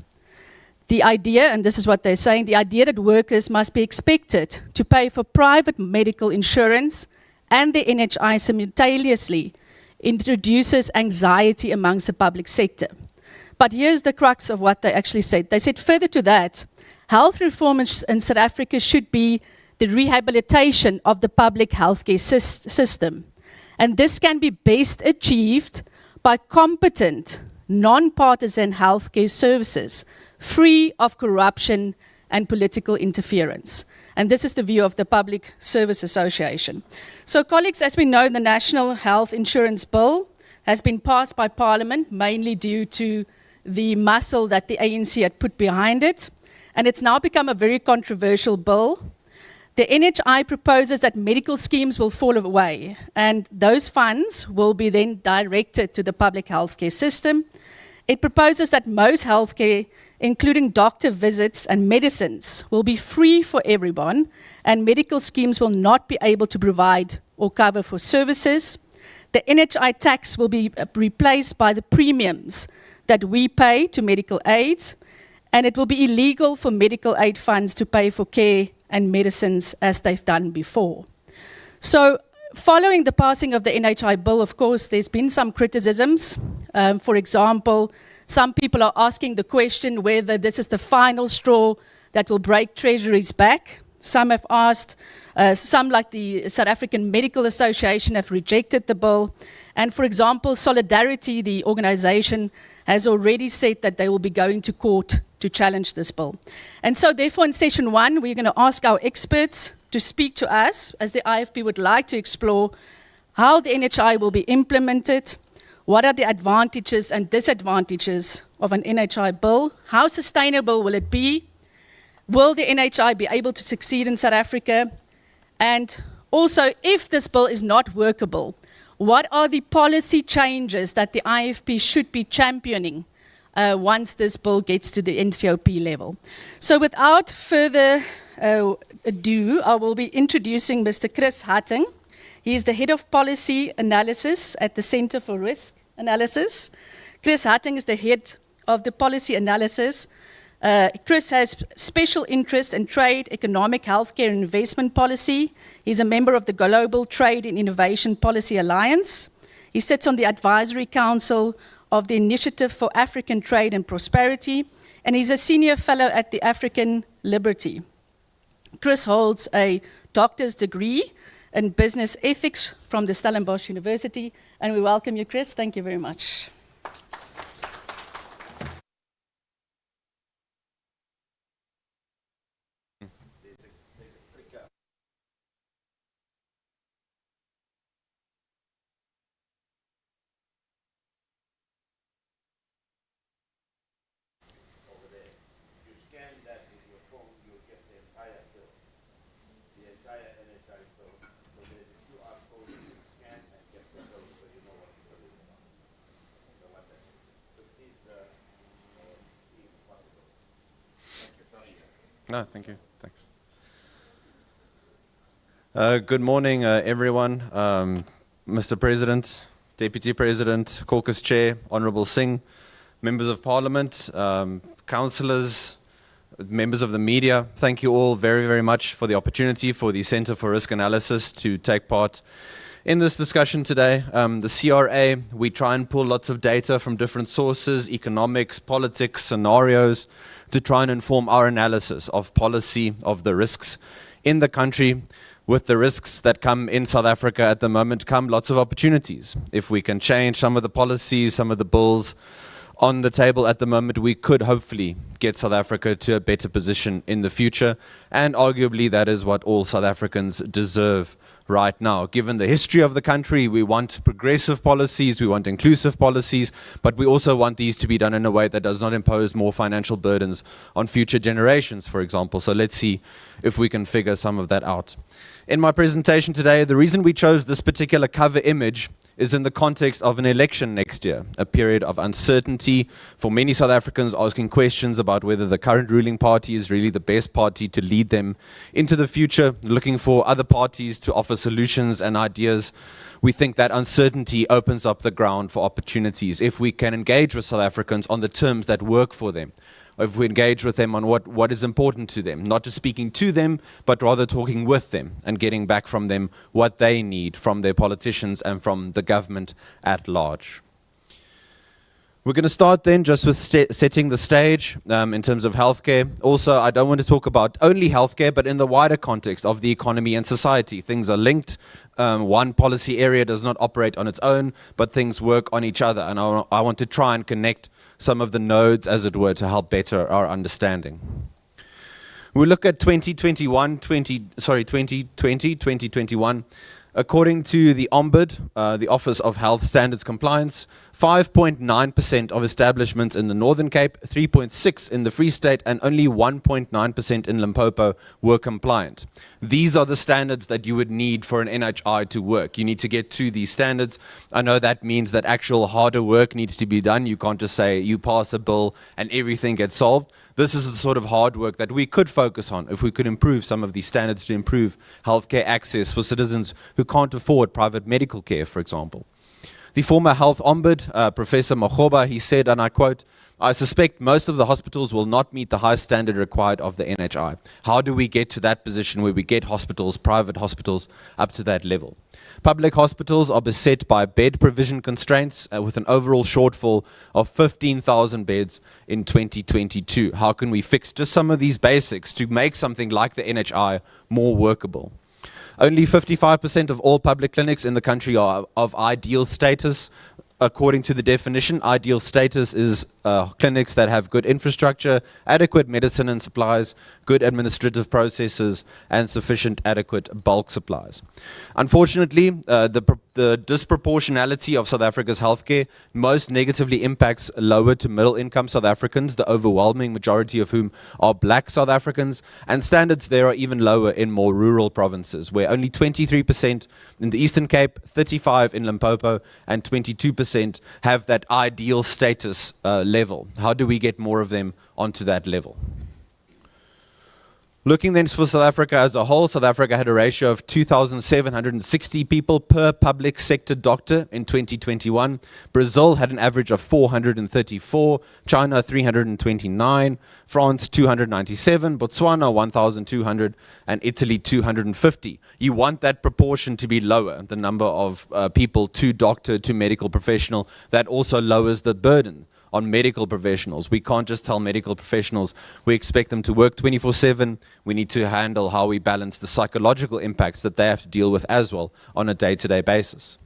Speaker 7: The idea, and this is what they're saying, the idea that workers must be expected to pay for private medical insurance and the NHI simultaneously introduces anxiety amongst the public sector. But here's the crux of what they actually said. They said further to that, health reform in South Africa should be the rehabilitation of the public healthcare system. And this can be best achieved by competent, non-partisan healthcare services, free of corruption and political interference. And this is the view of the Public Service Association. So colleagues, as we know, the National Health Insurance Bill has been passed by Parliament, mainly due to the muscle that the ANC had put behind it. And it's now become a very controversial bill. The NHI proposes that medical schemes will fall away, and those funds will be then directed to the public healthcare system. It proposes that most healthcare, including doctor visits and medicines, will be free for everyone, and medical schemes will not be able to provide or cover for services. The NHI tax will be replaced by the premiums that we pay to medical aids, and it will be illegal for medical aid funds to pay for care and medicines as they've done before. So following the passing of the NHI bill, of course, there's been some criticisms. For example, some people are asking the question whether this is the final straw that will break Treasury's back. Some have asked, some like the South African Medical Association have rejected the bill. And for example, Solidarity, the organization, has already said that they will be going to court to challenge this bill. And so therefore in session one, we're going to ask our experts to speak to us, as the IFP would like to explore how the NHI will be implemented, what are the advantages and disadvantages of an NHI bill, how sustainable will it be, will the NHI be able to succeed in South Africa, and also if this bill is not workable, what are the policy changes that the IFP should be championing once this bill gets to the NCOP level. So without further ado, I will be introducing Mr. Chris Hatting. He is the Head of Policy Analysis at the Center for Risk Analysis. Chris Hatting is the Head of the Policy Analysis. Chris has special interest in trade, economic, healthcare, and investment policy. He's a member of the Global Trade and Innovation Policy Alliance. He sits on the Advisory Council of the Initiative for African Trade and Prosperity, and he's a senior fellow at the African Liberty. Chris holds a doctor's degree in business ethics from the Stellenbosch University, and we welcome you, Chris. Thank you very much.
Speaker 8: No, thank you. Thanks. Good morning, everyone. Mr. President, Deputy President, Caucus Chair, Honourable Singh, Members of Parliament, councillors, members of the media, thank you all very, very much for the opportunity for the Centre for Risk Analysis to take part in this discussion today. The CRA, we try and pull lots of data from different sources, economics, politics, scenarios, to try and inform our analysis of policy, of the risks in the country. With the risks that come in South Africa at the moment come lots of opportunities. If we can change some of the policies, some of the bills on the table at the moment, we could hopefully get South Africa to a better position in the future. And arguably that is what all South Africans deserve right now. Given the history of the country, we want progressive policies, we want inclusive policies, but we also want these to be done in a way that does not impose more financial burdens on future generations, for example. So let's see if we can figure some of that out. In my presentation today, the reason we chose this particular cover image is in the context of an election next year, a period of uncertainty for many South Africans, asking questions about whether the current ruling party is really the best party to lead them into the future, looking for other parties to offer solutions and ideas. We think that uncertainty opens up the ground for opportunities if we can engage with South Africans on the terms that work for them. if we engage with them on what is important to them, not just speaking to them, but rather talking with them and getting back from them what they need from their politicians and from the government at large. We're going to start then just with setting the stage in terms of healthcare. Also, I don't want to talk about only healthcare, but in the wider context of the economy and society. Things are linked. One policy area does not operate on its own, but things work on each other. And I want to try and connect some of the nodes, as it were, to help better our understanding. We look at 2021. According to the Ombud, the Office of Health Standards Compliance, 5.9% of establishments in the Northern Cape, 3.6% in the Free State, and only 1.9% in Limpopo were compliant. These are the standards that you would need for an NHI to work. You need to get to these standards. I know that means that actual harder work needs to be done. You can't just say you pass a bill and everything gets solved. This is the sort of hard work that we could focus on if we could improve some of these standards to improve healthcare access for citizens who can't afford private medical care, for example. The former health ombud, Professor Makgoba, he said, and I quote, "I suspect most of the hospitals will not meet the high standard required of the NHI. How do we get to that position where we get hospitals, private hospitals, up to that level?" Public hospitals are beset by bed provision constraints with an overall shortfall of 15,000 beds in 2022. How can we fix just some of these basics to make something like the NHI more workable? Only 55% of all public clinics in the country are of ideal status. According to the definition, ideal status is clinics that have good infrastructure, adequate medicine and supplies, good administrative processes, and sufficient adequate bulk supplies. Unfortunately, the disproportionality of South Africa's healthcare most negatively impacts lower to middle income South Africans, the overwhelming majority of whom are black South Africans, and standards there are even lower in more rural provinces, where only 23% in the Eastern Cape, 35% in Limpopo, and 22% have that ideal status level. How do we get more of them onto that level? Looking then for South Africa as a whole, South Africa had a ratio of 2,760 people per public sector doctor in 2021. Brazil had an average of 434, China 329, France 297, Botswana 1,200, and Italy 250. You want that proportion to be lower, the number of people to doctor, to medical professional. That also lowers the burden on medical professionals. We can't just tell medical professionals we expect them to work 24/7. We need to handle how we balance the psychological impacts that they have to deal with as well on a day-to-day basis.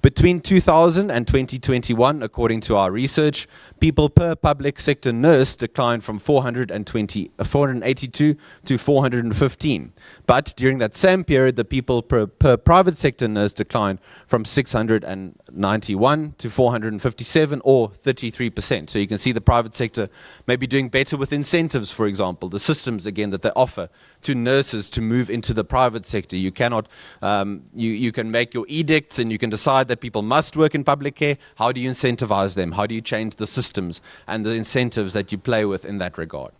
Speaker 8: Between 2000 and 2021, according to our research, people per public sector nurse declined from 482 to 415. But during that same period, the people per private sector nurse declined from 691 to 457, or 33%. So you can see the private sector may be doing better with incentives, for example, the systems, again, that they offer to nurses to move into the private sector. You cannot, you can make your edicts and you can decide that people must work in public care. How do you incentivize them? How do you change the systems and the incentives that you play with in that regard?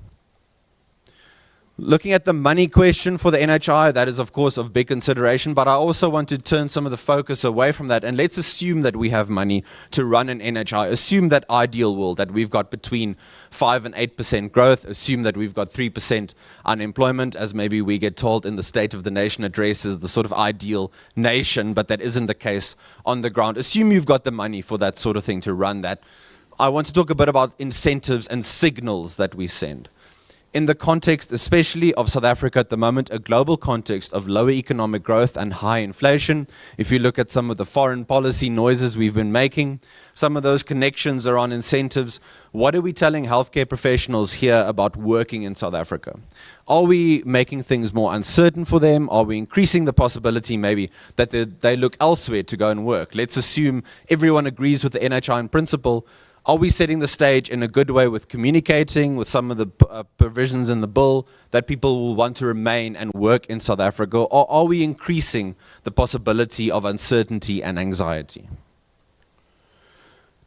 Speaker 8: Looking at the money question for the NHI, that is of course of big consideration, but I also want to turn some of the focus away from that, and let's assume that we have money to run an NHI. Assume that ideal world, that we've got between 5 and 8% growth. Assume that we've got 3% unemployment, as maybe we get told in the State of the Nation address is the sort of ideal nation, but that isn't the case on the ground. Assume you've got the money for that sort of thing to run that. I want to talk a bit about incentives and signals that we send. In the context, especially of South Africa at the moment, a global context of lower economic growth and high inflation, if you look at some of the foreign policy noises we've been making, some of those connections are on incentives. What are we telling healthcare professionals here about working in South Africa? Are we making things more uncertain for them? Are we increasing the possibility maybe that they look elsewhere to go and work? Let's assume everyone agrees with the NHI in principle. Are we setting the stage in a good way with communicating with some of the provisions in the bill that people will want to remain and work in South Africa? Or are we increasing the possibility of uncertainty and anxiety?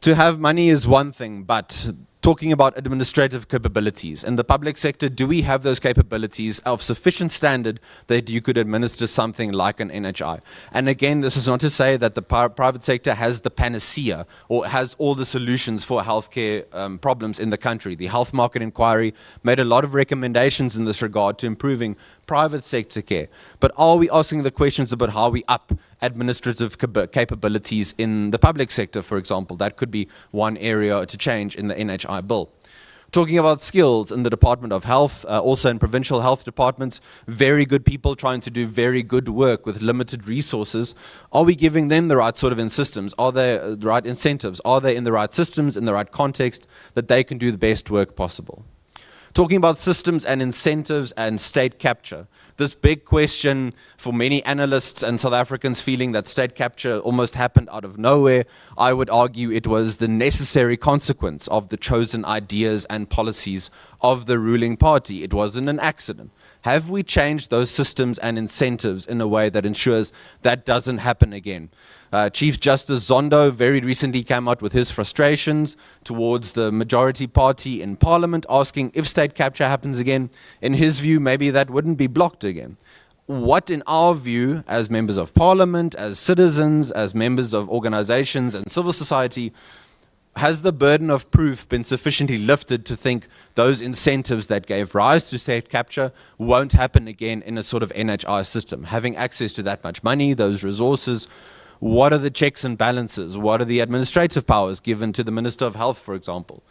Speaker 8: To have money is one thing, but talking about administrative capabilities. In the public sector, do we have those capabilities of sufficient standard that you could administer something like an NHI? And again, this is not to say that the private sector has the panacea or has all the solutions for healthcare problems in the country. The Health Market Inquiry made a lot of recommendations in this regard to improving private sector care. But are we asking the questions about how we up administrative capabilities in the public sector, for example? That could be one area to change in the NHI bill. Talking about skills in the Department of Health, also in provincial health departments, very good people trying to do very good work with limited resources. Are we giving them the right sort of systems? Are there the right incentives? Are they in the right systems, in the right context, that they can do the best work possible? Talking about systems and incentives and state capture. This big question for many analysts and South Africans feeling that state capture almost happened out of nowhere. I would argue it was the necessary consequence of the chosen ideas and policies of the ruling party. It wasn't an accident. Have we changed those systems and incentives in a way that ensures that doesn't happen again? Chief Justice Zondo very recently came out with his frustrations towards the majority party in Parliament, asking if state capture happens again, in his view, maybe that wouldn't be blocked again. What, in our view, as members of Parliament, as citizens, as members of organizations and civil society, has the burden of proof been sufficiently lifted to think those incentives that gave rise to state capture won't happen again in a sort of NHI system? Having access to that much money, those resources, what are the checks and balances? What are the administrative powers given to the Minister of Health, for example?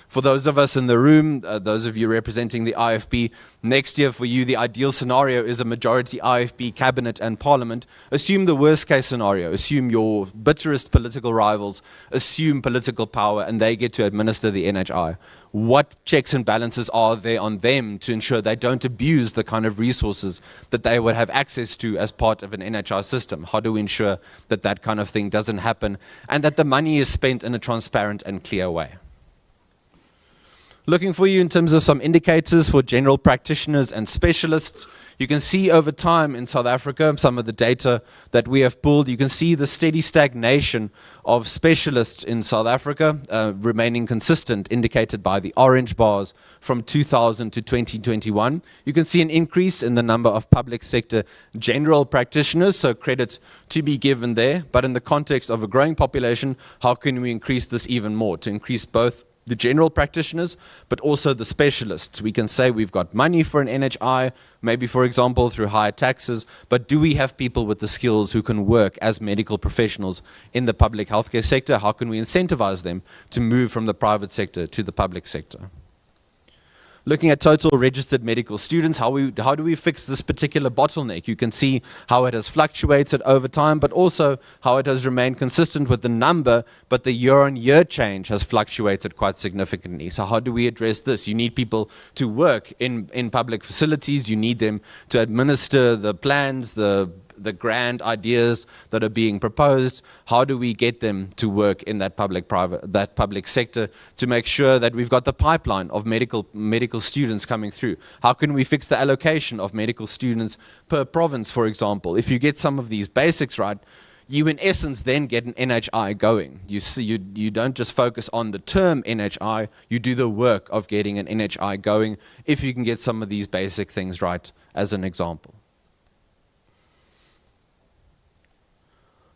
Speaker 8: For those of us in the room, those of you representing the IFP, next year for you, the ideal scenario is a majority IFP cabinet and parliament. Assume the worst case scenario. Assume your bitterest political rivals assume political power and they get to administer the NHI. What checks and balances are there on them to ensure they don't abuse the kind of resources that they would have access to as part of an NHI system? How do we ensure that that kind of thing doesn't happen and that the money is spent in a transparent and clear way? Looking for you in terms of some indicators for general practitioners and specialists. You can see over time in South Africa, some of the data that we have pulled, you can see the steady stagnation of specialists in South Africa remaining consistent, indicated by the orange bars from 2000 to 2021. You can see an increase in the number of public sector general practitioners, so credit to be given there. But in the context of a growing population, how can we increase this even more? To increase both the general practitioners, but also the specialists. We can say we've got money for an NHI, maybe, for example, through higher taxes, but do we have people with the skills who can work as medical professionals in the public healthcare sector? How can we incentivize them to move from the private sector to the public sector? Looking at total registered medical students, how do we fix this particular bottleneck? You can see how it has fluctuated over time, but also how it has remained consistent with the number, but the year-on-year change has fluctuated quite significantly. So how do we address this? You need people to work in public facilities. You need them to administer the plans, the grand ideas that are being proposed. How do we get them to work in that public sector to make sure that we've got the pipeline of medical students coming through? How can we fix the allocation of medical students per province, for example? If you get some of these basics right, you in essence then get an NHI going. You see, you don't just focus on the term NHI, you do the work of getting an NHI going if you can get some of these basic things right, as an example.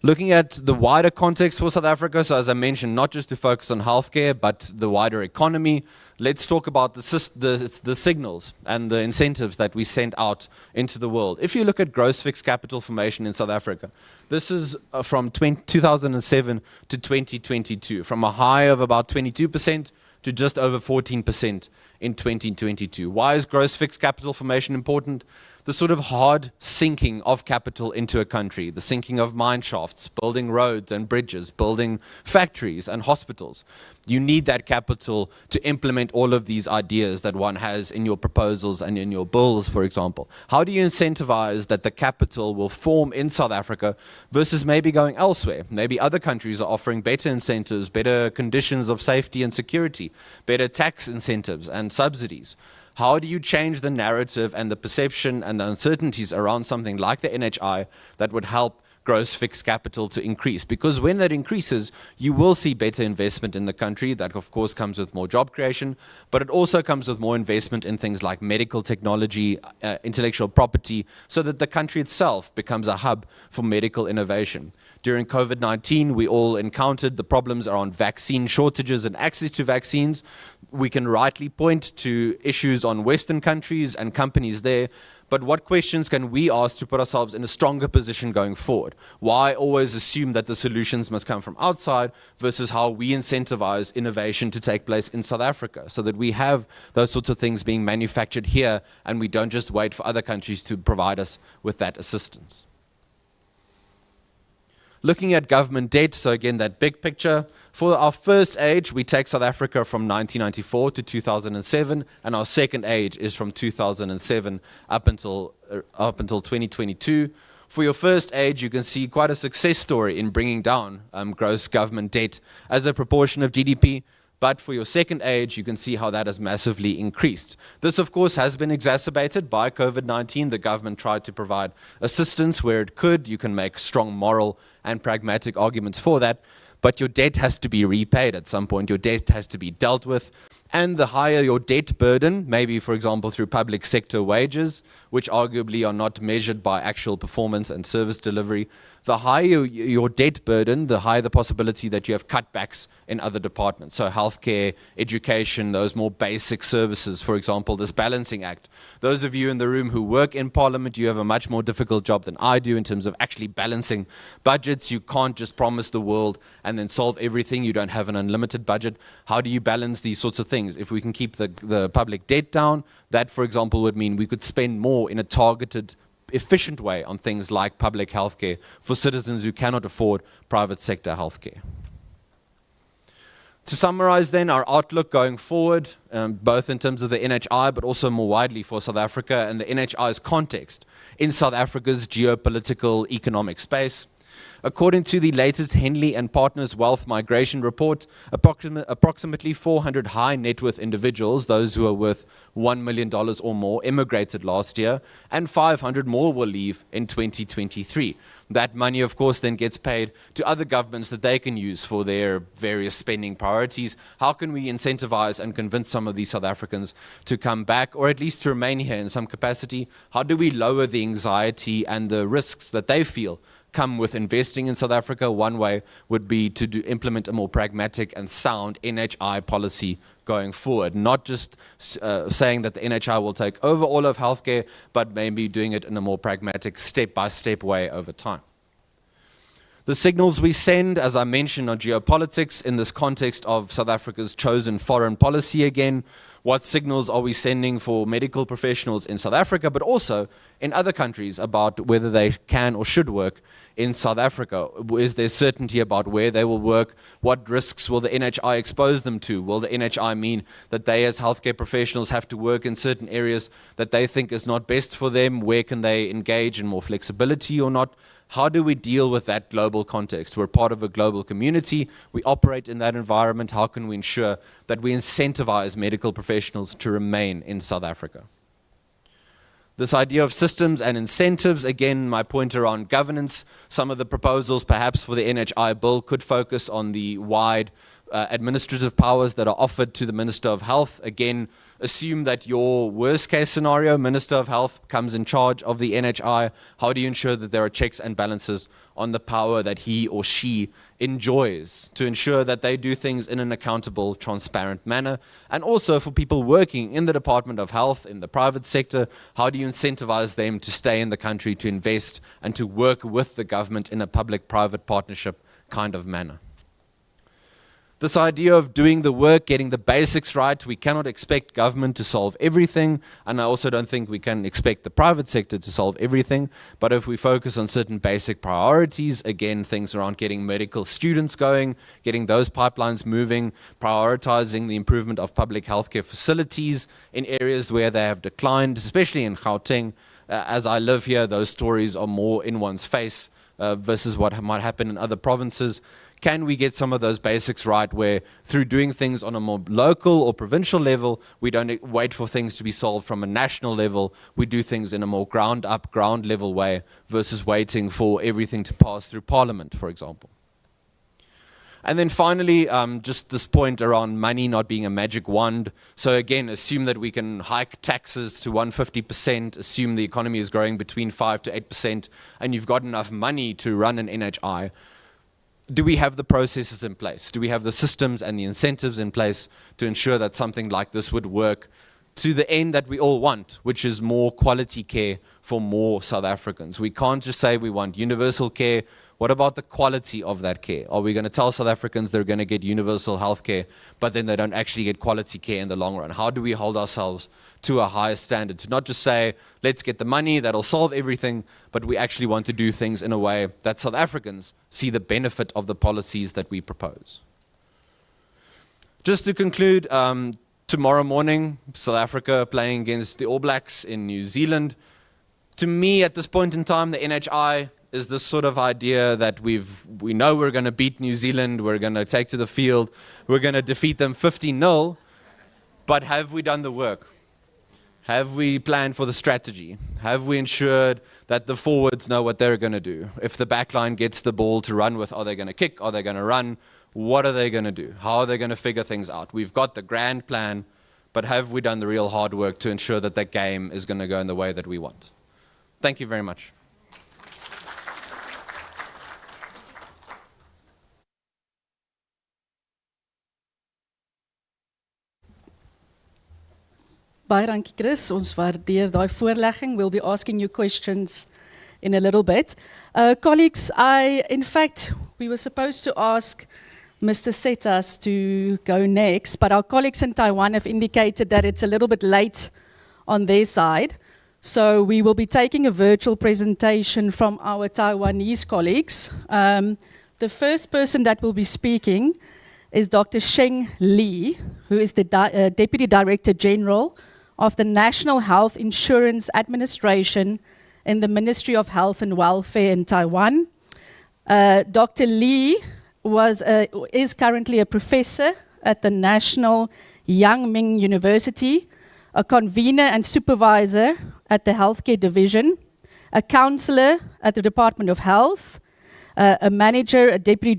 Speaker 8: Looking at the wider context for South Africa, so as I mentioned, not just to focus on healthcare, but the wider economy, let's talk about the signals and the incentives that we send out into the world. If you look at gross fixed capital formation in South Africa, this is from 2007 to 2022, from a high of about 22% to just over 14% in 2022. Why is gross fixed capital formation important? The sort of hard sinking of capital into a country, the sinking of mine shafts, building roads and bridges, building factories and hospitals. You need that capital to implement all of these ideas that one has in your proposals and in your bills, for example. How do you incentivize that the capital will form in South Africa versus maybe going elsewhere? Maybe other countries are offering better incentives, better conditions of safety and security, better tax incentives and subsidies. How do you change the narrative and the perception and the uncertainties around something like the NHI that would help gross fixed capital to increase. Because when that increases, you will see better investment in the country. That, of course, comes with more job creation, but it also comes with more investment in things like medical technology, intellectual property, so that the country itself becomes a hub for medical innovation. During COVID-19, we all encountered the problems around vaccine shortages and access to vaccines. We can rightly point to issues on Western countries and companies there, but what questions can we ask to put ourselves in a stronger position going forward? Why always assume that the solutions must come from outside versus how we incentivize innovation to take place in South Africa so that we have those sorts of things being manufactured here and we don't just wait for other countries to provide us with that assistance. Looking at government debt, so again, that big picture. For our first age, we take South Africa from 1994 to 2007, and our second age is from 2007 up until 2022. For your first age, you can see quite a success story in bringing down gross government debt as a proportion of GDP. But for your second age, you can see how that has massively increased. This, of course, has been exacerbated by COVID-19. The government tried to provide assistance where it could. You can make strong moral and pragmatic arguments for that. But your debt has to be repaid at some point. Your debt has to be dealt with. And the higher your debt burden, maybe, for example, through public sector wages, which arguably are not measured by actual performance and service delivery, the higher your debt burden, the higher the possibility that you have cutbacks in other departments. So healthcare, education, those more basic services, for example, this balancing act. Those of you in the room who work in Parliament, you have a much more difficult job than I do in terms of actually balancing budgets. You can't just promise the world and then solve everything. You don't have an unlimited budget. How do you balance these sorts of things? If we can keep the public debt down, that, for example, would mean we could spend more in a targeted, efficient way on things like public healthcare for citizens who cannot afford private sector healthcare. To summarize then our outlook going forward, both in terms of the NHI but also more widely for South Africa and the NHI's context in South Africa's geopolitical economic space. According to the latest Henley and Partners Wealth Migration Report, approximately 400 high net worth individuals, those who are worth $1 million or more, immigrated last year, and 500 more will leave in 2023. That money, of course, then gets paid to other governments that they can use for their various spending priorities. How can we incentivize and convince some of these South Africans to come back, or at least to remain here in some capacity? How do we lower the anxiety and the risks that they feel come with investing in South Africa? One way would be to implement a more pragmatic and sound NHI policy going forward, not just saying that the NHI will take over all of healthcare, but maybe doing it in a more pragmatic, step-by-step way over time. The signals we send, as I mentioned, on geopolitics in this context of South Africa's chosen foreign policy again. What signals are we sending for medical professionals in South Africa, but also in other countries about whether they can or should work in South Africa? Is there certainty about where they will work? What risks will the NHI expose them to? Will the NHI mean that they as healthcare professionals have to work in certain areas that they think is not best for them? Where can they engage in more flexibility or not? How do we deal with that global context? We're part of a global community. We operate in that environment. How can we ensure that we incentivize medical professionals to remain in South Africa? This idea of systems and incentives, again, my point around governance. Some of the proposals perhaps for the NHI bill could focus on the wide administrative powers that are offered to the Minister of Health. Again, assume that your worst case scenario, Minister of Health comes in charge of the NHI. How do you ensure that there are checks and balances on the power that he or she enjoys to ensure that they do things in an accountable, transparent manner? And also for people working in the Department of Health, in the private sector, how do you incentivize them to stay in the country, to invest and to work with the government in a public-private partnership kind of manner? This idea of doing the work, getting the basics right, we cannot expect government to solve everything, and I also don't think we can expect the private sector to solve everything, but if we focus on certain basic priorities, again, things around getting medical students going, getting those pipelines moving, prioritizing the improvement of public healthcare facilities in areas where they have declined, especially in Gauteng. As I live here, those stories are more in one's face versus what might happen in other provinces. Can we get some of those basics right where through doing things on a more local or provincial level, we don't wait for things to be solved from a national level, we do things in a more ground up, ground level way versus waiting for everything to pass through Parliament, for example. And then finally, just this point around money not being a magic wand. So again, assume that we can hike taxes to 150%, assume the economy is growing between 5 to 8%, and you've got enough money to run an NHI. Do we have the processes in place? Do we have the systems and the incentives in place to ensure that something like this would work to the end that we all want, which is more quality care for more South Africans? We can't just say we want universal care. What about the quality of that care? Are we going to tell South Africans they're going to get universal health care, but then they don't actually get quality care in the long run? How do we hold ourselves to a higher standard? To not just say, let's get the money, that'll solve everything, but we actually want to do things in a way that South Africans see the benefit of the policies that we propose. Just to conclude, tomorrow morning, South Africa playing against the All Blacks in New Zealand. To me, at this point in time, the NHI is this sort of idea that we know we're going to beat New Zealand, we're going to take to the field, we're going to defeat them 15-0, but have we done the work? Have we planned for the strategy? Have we ensured that the forwards know what they're going to do? If the backline gets the ball to run with, are they going to kick? Are they going to run? What are they going to do? How are they going to figure things out? We've got the grand plan, but have we done the real hard work to ensure that that game is going to go in the way that we want? Thank you very much.
Speaker 7: Baie dankie Chris, ons waardeer daai voorlegging. We'll be asking you questions in a little bit. Colleagues, in fact, we were supposed to ask Mr. Setas to go next, but our colleagues in Taiwan have indicated that it's a little bit late on their side. So we will be taking a virtual presentation from our Taiwanese colleagues. The first person that will be speaking is Dr. Sheng Li, who is the Deputy Director General of the National Health Insurance Administration in the Ministry of Health and Welfare in Taiwan. Dr. Li is currently a professor at the National Yang Ming University, a convener and supervisor at the Healthcare Division, a counselor at the Department of Health, a manager, a deputy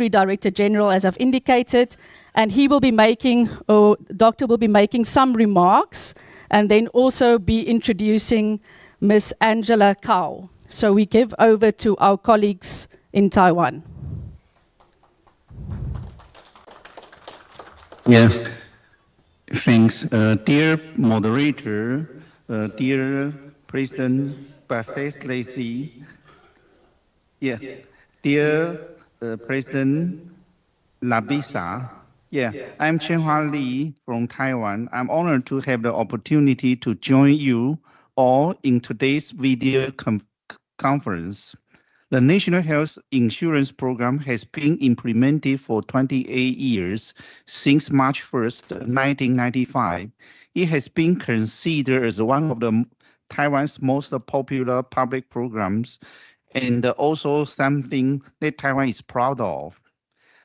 Speaker 7: Director General, as I've indicated, and he will be making, or Doctor will be making some remarks, and then also be introducing Ms. Angela Kao. So we give over to our colleagues in Taiwan.
Speaker 9: Yeah, thanks. Dear moderator, dear President Bathès Lacy, yeah, dear President Labisa, yeah, I'm Chen-Hua Li from Taiwan. I'm honored to have the opportunity to join you all in today's video conference. The National Health Insurance Program has been implemented for 28 years since March 1st, 1995. It has been considered as one of the Taiwan's most popular public programs and also something that Taiwan is proud of.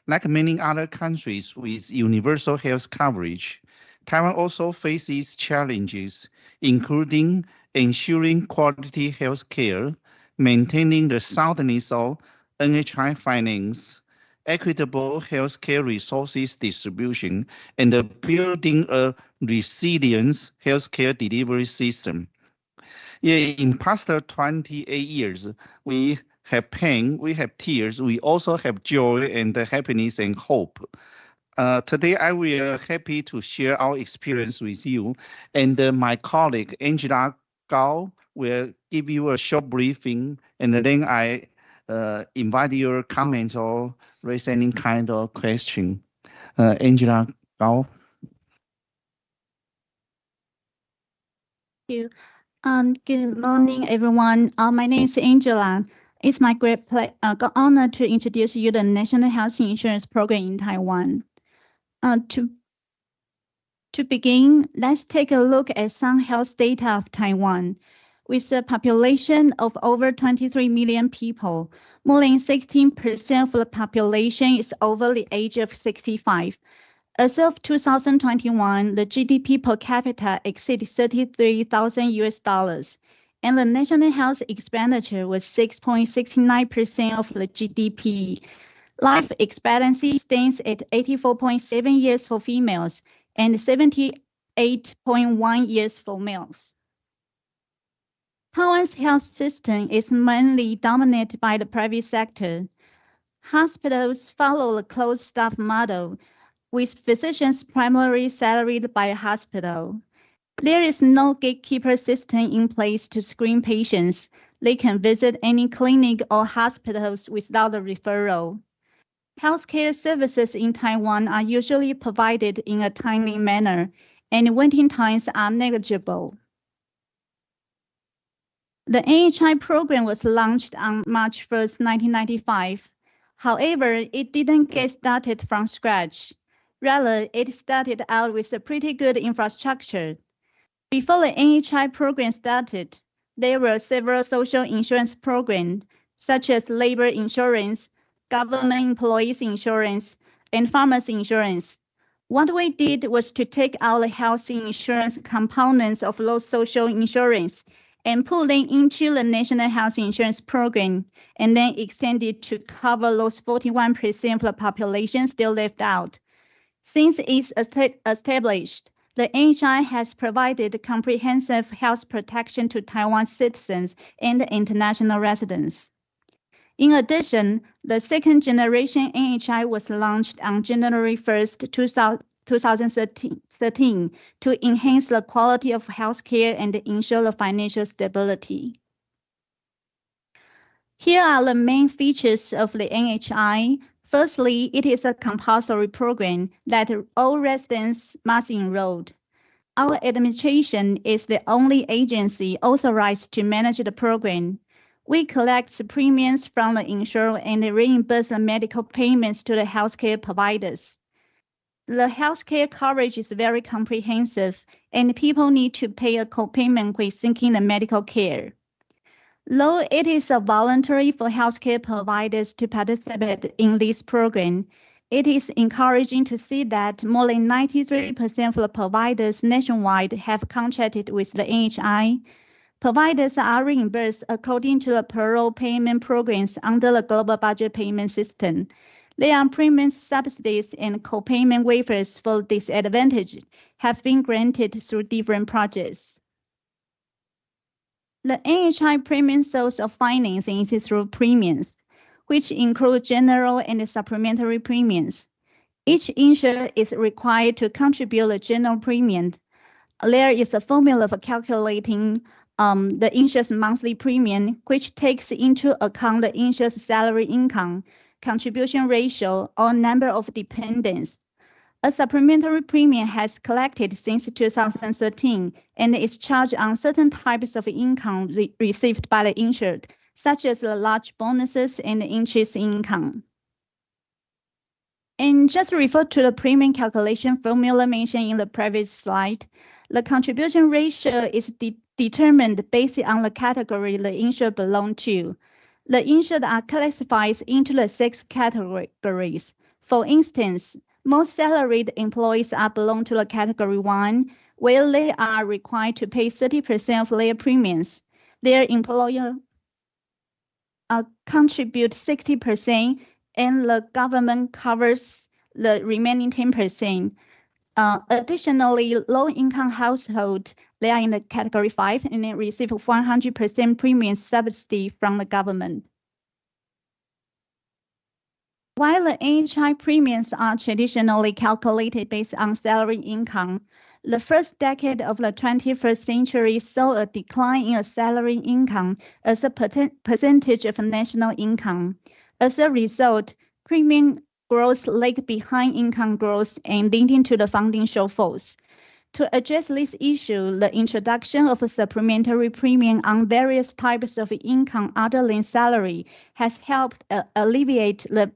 Speaker 9: Like many other countries with universal health coverage, Taiwan also faces challenges, including ensuring quality health care, maintaining the soundness of NHI finance, equitable healthcare resources distribution, and building a resilient healthcare delivery system. Yeah, in past 28 years, we have pain, we have tears, we also have joy and happiness and hope. Today, I will happy to share our experience with you, and my colleague Angela Gao will give you a short briefing, and then I invite your comments or raise any kind of question. Angela Gao.
Speaker 10: Thank you. Good morning, everyone. My name is Angela. It's my great honor to introduce you the National Health Insurance Program in Taiwan. To begin, let's take a look at some health data of Taiwan. With a population of over 23 million people, more than 16% of the population is over the age of 65. As of 2021, the GDP per capita exceeded $33,000, and the national health expenditure was 6.69% of the GDP. Life expectancy stands at 84.7 years for females and 78.1 years for males. Taiwan's health system is mainly dominated by the private sector. Hospitals follow the closed staff model, with physicians primarily salaried by the hospital. There is no gatekeeper system in place to screen patients. They can visit any clinic or hospitals without a referral. Healthcare services in Taiwan are usually provided in a timely manner, and waiting times are negligible. The NHI program was launched on March 1st, 1995. However, it didn't get started from scratch. Rather, it started out with a pretty good infrastructure. Before the NHI program started, there were several social insurance programs, such as labor insurance, government employees insurance, and farmers insurance. What we did was to take out the health insurance components of those social insurance and put them into the National Health Insurance Program, and then extend it to cover those 41% of the population still left out. Since its established, the NHI has provided comprehensive health protection to Taiwan's citizens and international residents. In addition, the second generation NHI was launched on January 1st, 2013 to enhance the quality of healthcare and ensure the financial stability. Here are the main features of the NHI. Firstly, it is a compulsory program that all residents must enroll. Our administration is the only agency authorized to manage the program. We collect premiums from the insurer and reimburse the medical payments to the healthcare providers. The healthcare coverage is very comprehensive, and people need to pay a copayment when seeking the medical care. Though it is voluntary for healthcare providers to participate in this program, it is encouraging to see that more than 93% of the providers nationwide have contracted with the NHI. Providers are reimbursed according to the parole payment programs under the Global Budget Payment System. There are premium subsidies and co-payment waivers for disadvantaged have been granted through different projects. The NHI premium source of financing is through premiums, which include general and supplementary premiums. Each insurer is required to contribute the general premium. There is a formula for calculating the insurer's monthly premium, which takes into account the insurer's salary income, contribution ratio, or number of dependents. A supplementary premium has collected since 2013 and is charged on certain types of income received by the insured, such as the large bonuses and interest income. And just refer to the premium calculation formula mentioned in the previous slide. The contribution ratio is determined based on the category the insured belongs to. The insured are classified into the 6 categories. For instance, most salaried employees belong to the category 1, where they are required to pay 30% of their premiums. Their employer contribute 60%, and the government covers the remaining 10%. Additionally, low-income households, they are in the category 5 and they receive 100% premium subsidy from the government. While the NHI premiums are traditionally calculated based on salary income, the first decade of the 21st century saw a decline in salary income as a percentage of national income. As a result, premium growth lagged behind income growth and leading to the funding shortfalls. To address this issue, the introduction of a supplementary premium on various types of income other than salary has helped alleviate the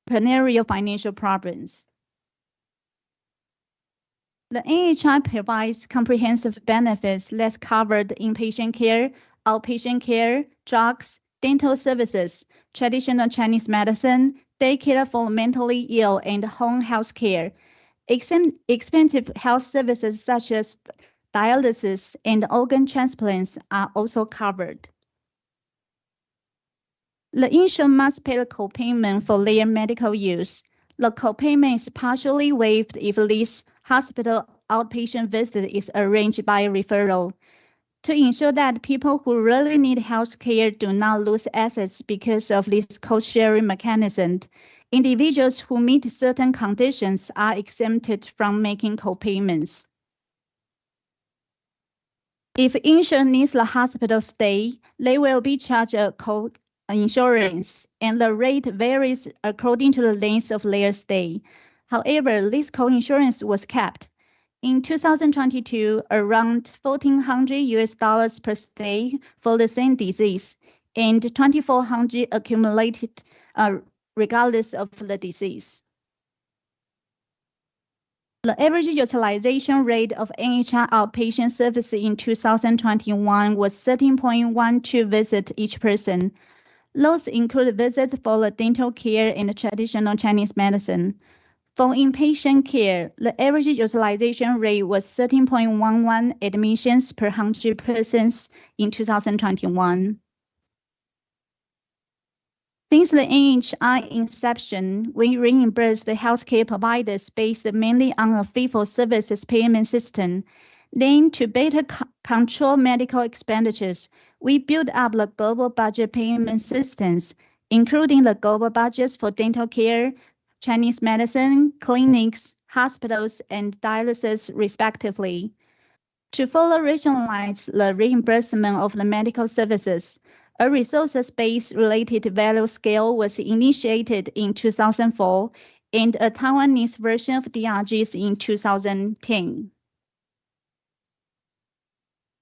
Speaker 10: perennial financial problems. The NHI provides comprehensive benefits that cover the inpatient care, outpatient care, drugs, dental services, traditional Chinese medicine, daycare for mentally ill, and home health care. Expensive health services such as dialysis and organ transplants are also covered. The insured must pay the copayment for their medical use. The copayment is partially waived if this hospital outpatient visit is arranged by referral. To ensure that people who really need health care do not lose assets because of this cost-sharing mechanism, individuals who meet certain conditions are exempted from making copayments. If insured needs the hospital stay, they will be charged a co-insurance, and the rate varies according to the length of their stay. However, this co-insurance was capped. In 2022, around $1,400 per stay for the same disease, and $2,400 accumulated regardless of the disease. The average utilization rate of NHI outpatient service in 2021 was 13.12 visits each person. Those include visits for the dental care and traditional Chinese medicine. For inpatient care, the average utilization rate was 13.11 admissions per 100 persons in 2021. Since the NHI inception, we reimburse the healthcare providers based mainly on a fee-for-service payment system. Then, to better control medical expenditures, we built up the global budget payment systems, including the global budgets for dental care, Chinese medicine, clinics, hospitals, and dialysis, respectively. To further rationalize the reimbursement of the medical services, a resources-based related value scale was initiated in 2004 and a Taiwanese version of DRGs in 2010.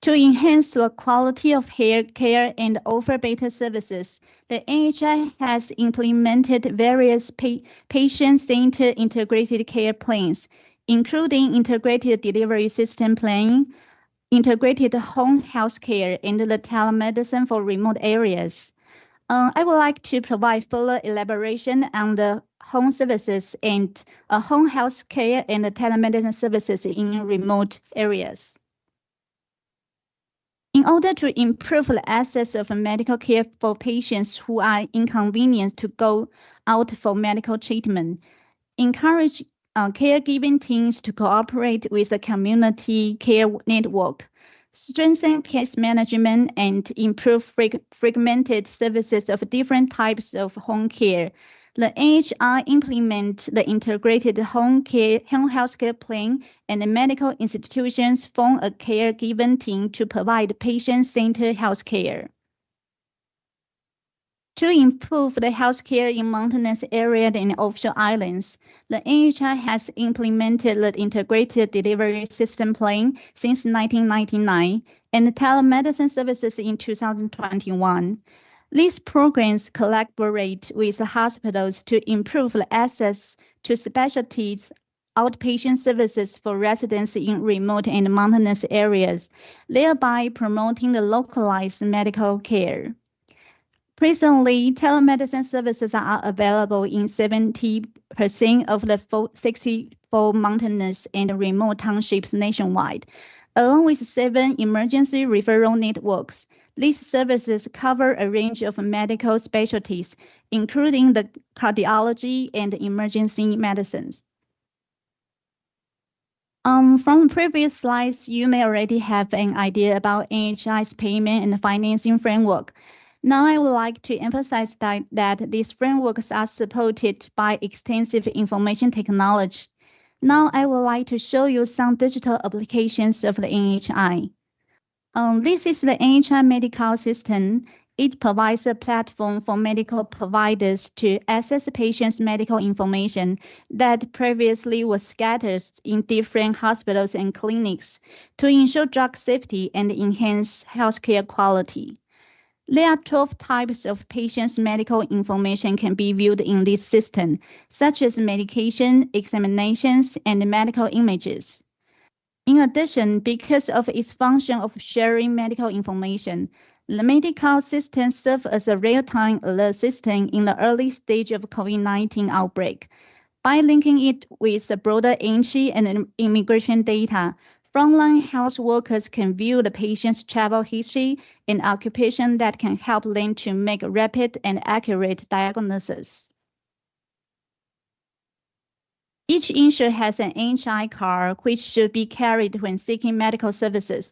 Speaker 10: To enhance the quality of health care and offer better services, the NHI has implemented various patient-centered integrated care plans, including integrated delivery system planning, integrated home health care, and the telemedicine for remote areas. I would like to provide further elaboration on the home services and home health care and the telemedicine services in remote areas. In order to improve the access of medical care for patients who are inconvenienced to go out for medical treatment, encourage caregiving teams to cooperate with the community care network, strengthen case management, and improve fragmented services of different types of home care. The NHI implement the integrated home health care plan, and the medical institutions form a caregiving team to provide patient-centered health care. To improve the healthcare in mountainous areas and offshore islands, the NHI has implemented the integrated delivery system plan since 1999 and telemedicine services in 2021. These programs collaborate with the hospitals to improve the access to specialties outpatient services for residents in remote and mountainous areas, thereby promoting the localized medical care. Presently, telemedicine services are available in 70% of the 64 mountainous and remote townships nationwide, along with 7 emergency referral networks. These services cover a range of medical specialties, including the cardiology and emergency medicines. From previous slides, you may already have an idea about NHI's payment and financing framework. Now I would like to emphasize that these frameworks are supported by extensive information technology. Now I would like to show you some digital applications of the NHI. This is the NHI medical system. It provides a platform for medical providers to access patients' medical information that previously was scattered in different hospitals and clinics to ensure drug safety and enhance healthcare quality. There are 12 types of patients' medical information can be viewed in this system, such as medication, examinations, and medical images. In addition, because of its function of sharing medical information, the medical system serves as a real-time alert system in the early stage of COVID-19 outbreak. By linking it with the broader entry and immigration data, frontline health workers can view the patient's travel history and occupation that can help them to make rapid and accurate diagnosis. Each insured has an NHI card which should be carried when seeking medical services.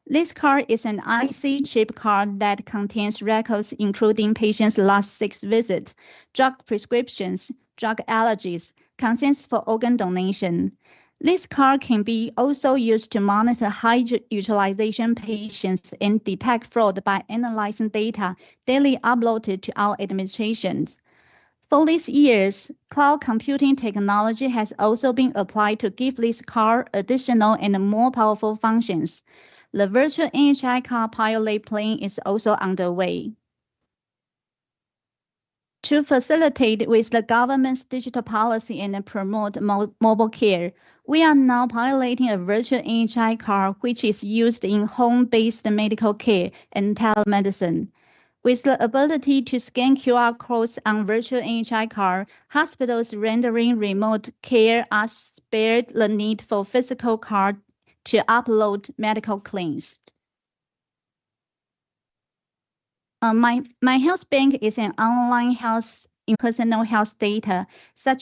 Speaker 10: This card is an IC chip card that contains records including patients' last 6 visits, drug prescriptions, drug allergies, consents for organ donation. This card can be also used to monitor high utilization patients and detect fraud by analyzing data daily uploaded to our administrations. For these years, cloud computing technology has also been applied to give this card additional and more powerful functions. The virtual NHI card pilot plan is also underway. To facilitate with the government's digital policy and promote mobile care, we are now piloting a virtual NHI card which is used in home-based medical care and telemedicine. With the ability to scan QR codes on virtual NHI card, hospitals rendering remote care are spared the need for physical card to upload medical claims. My Health Bank is an online health personal health data, such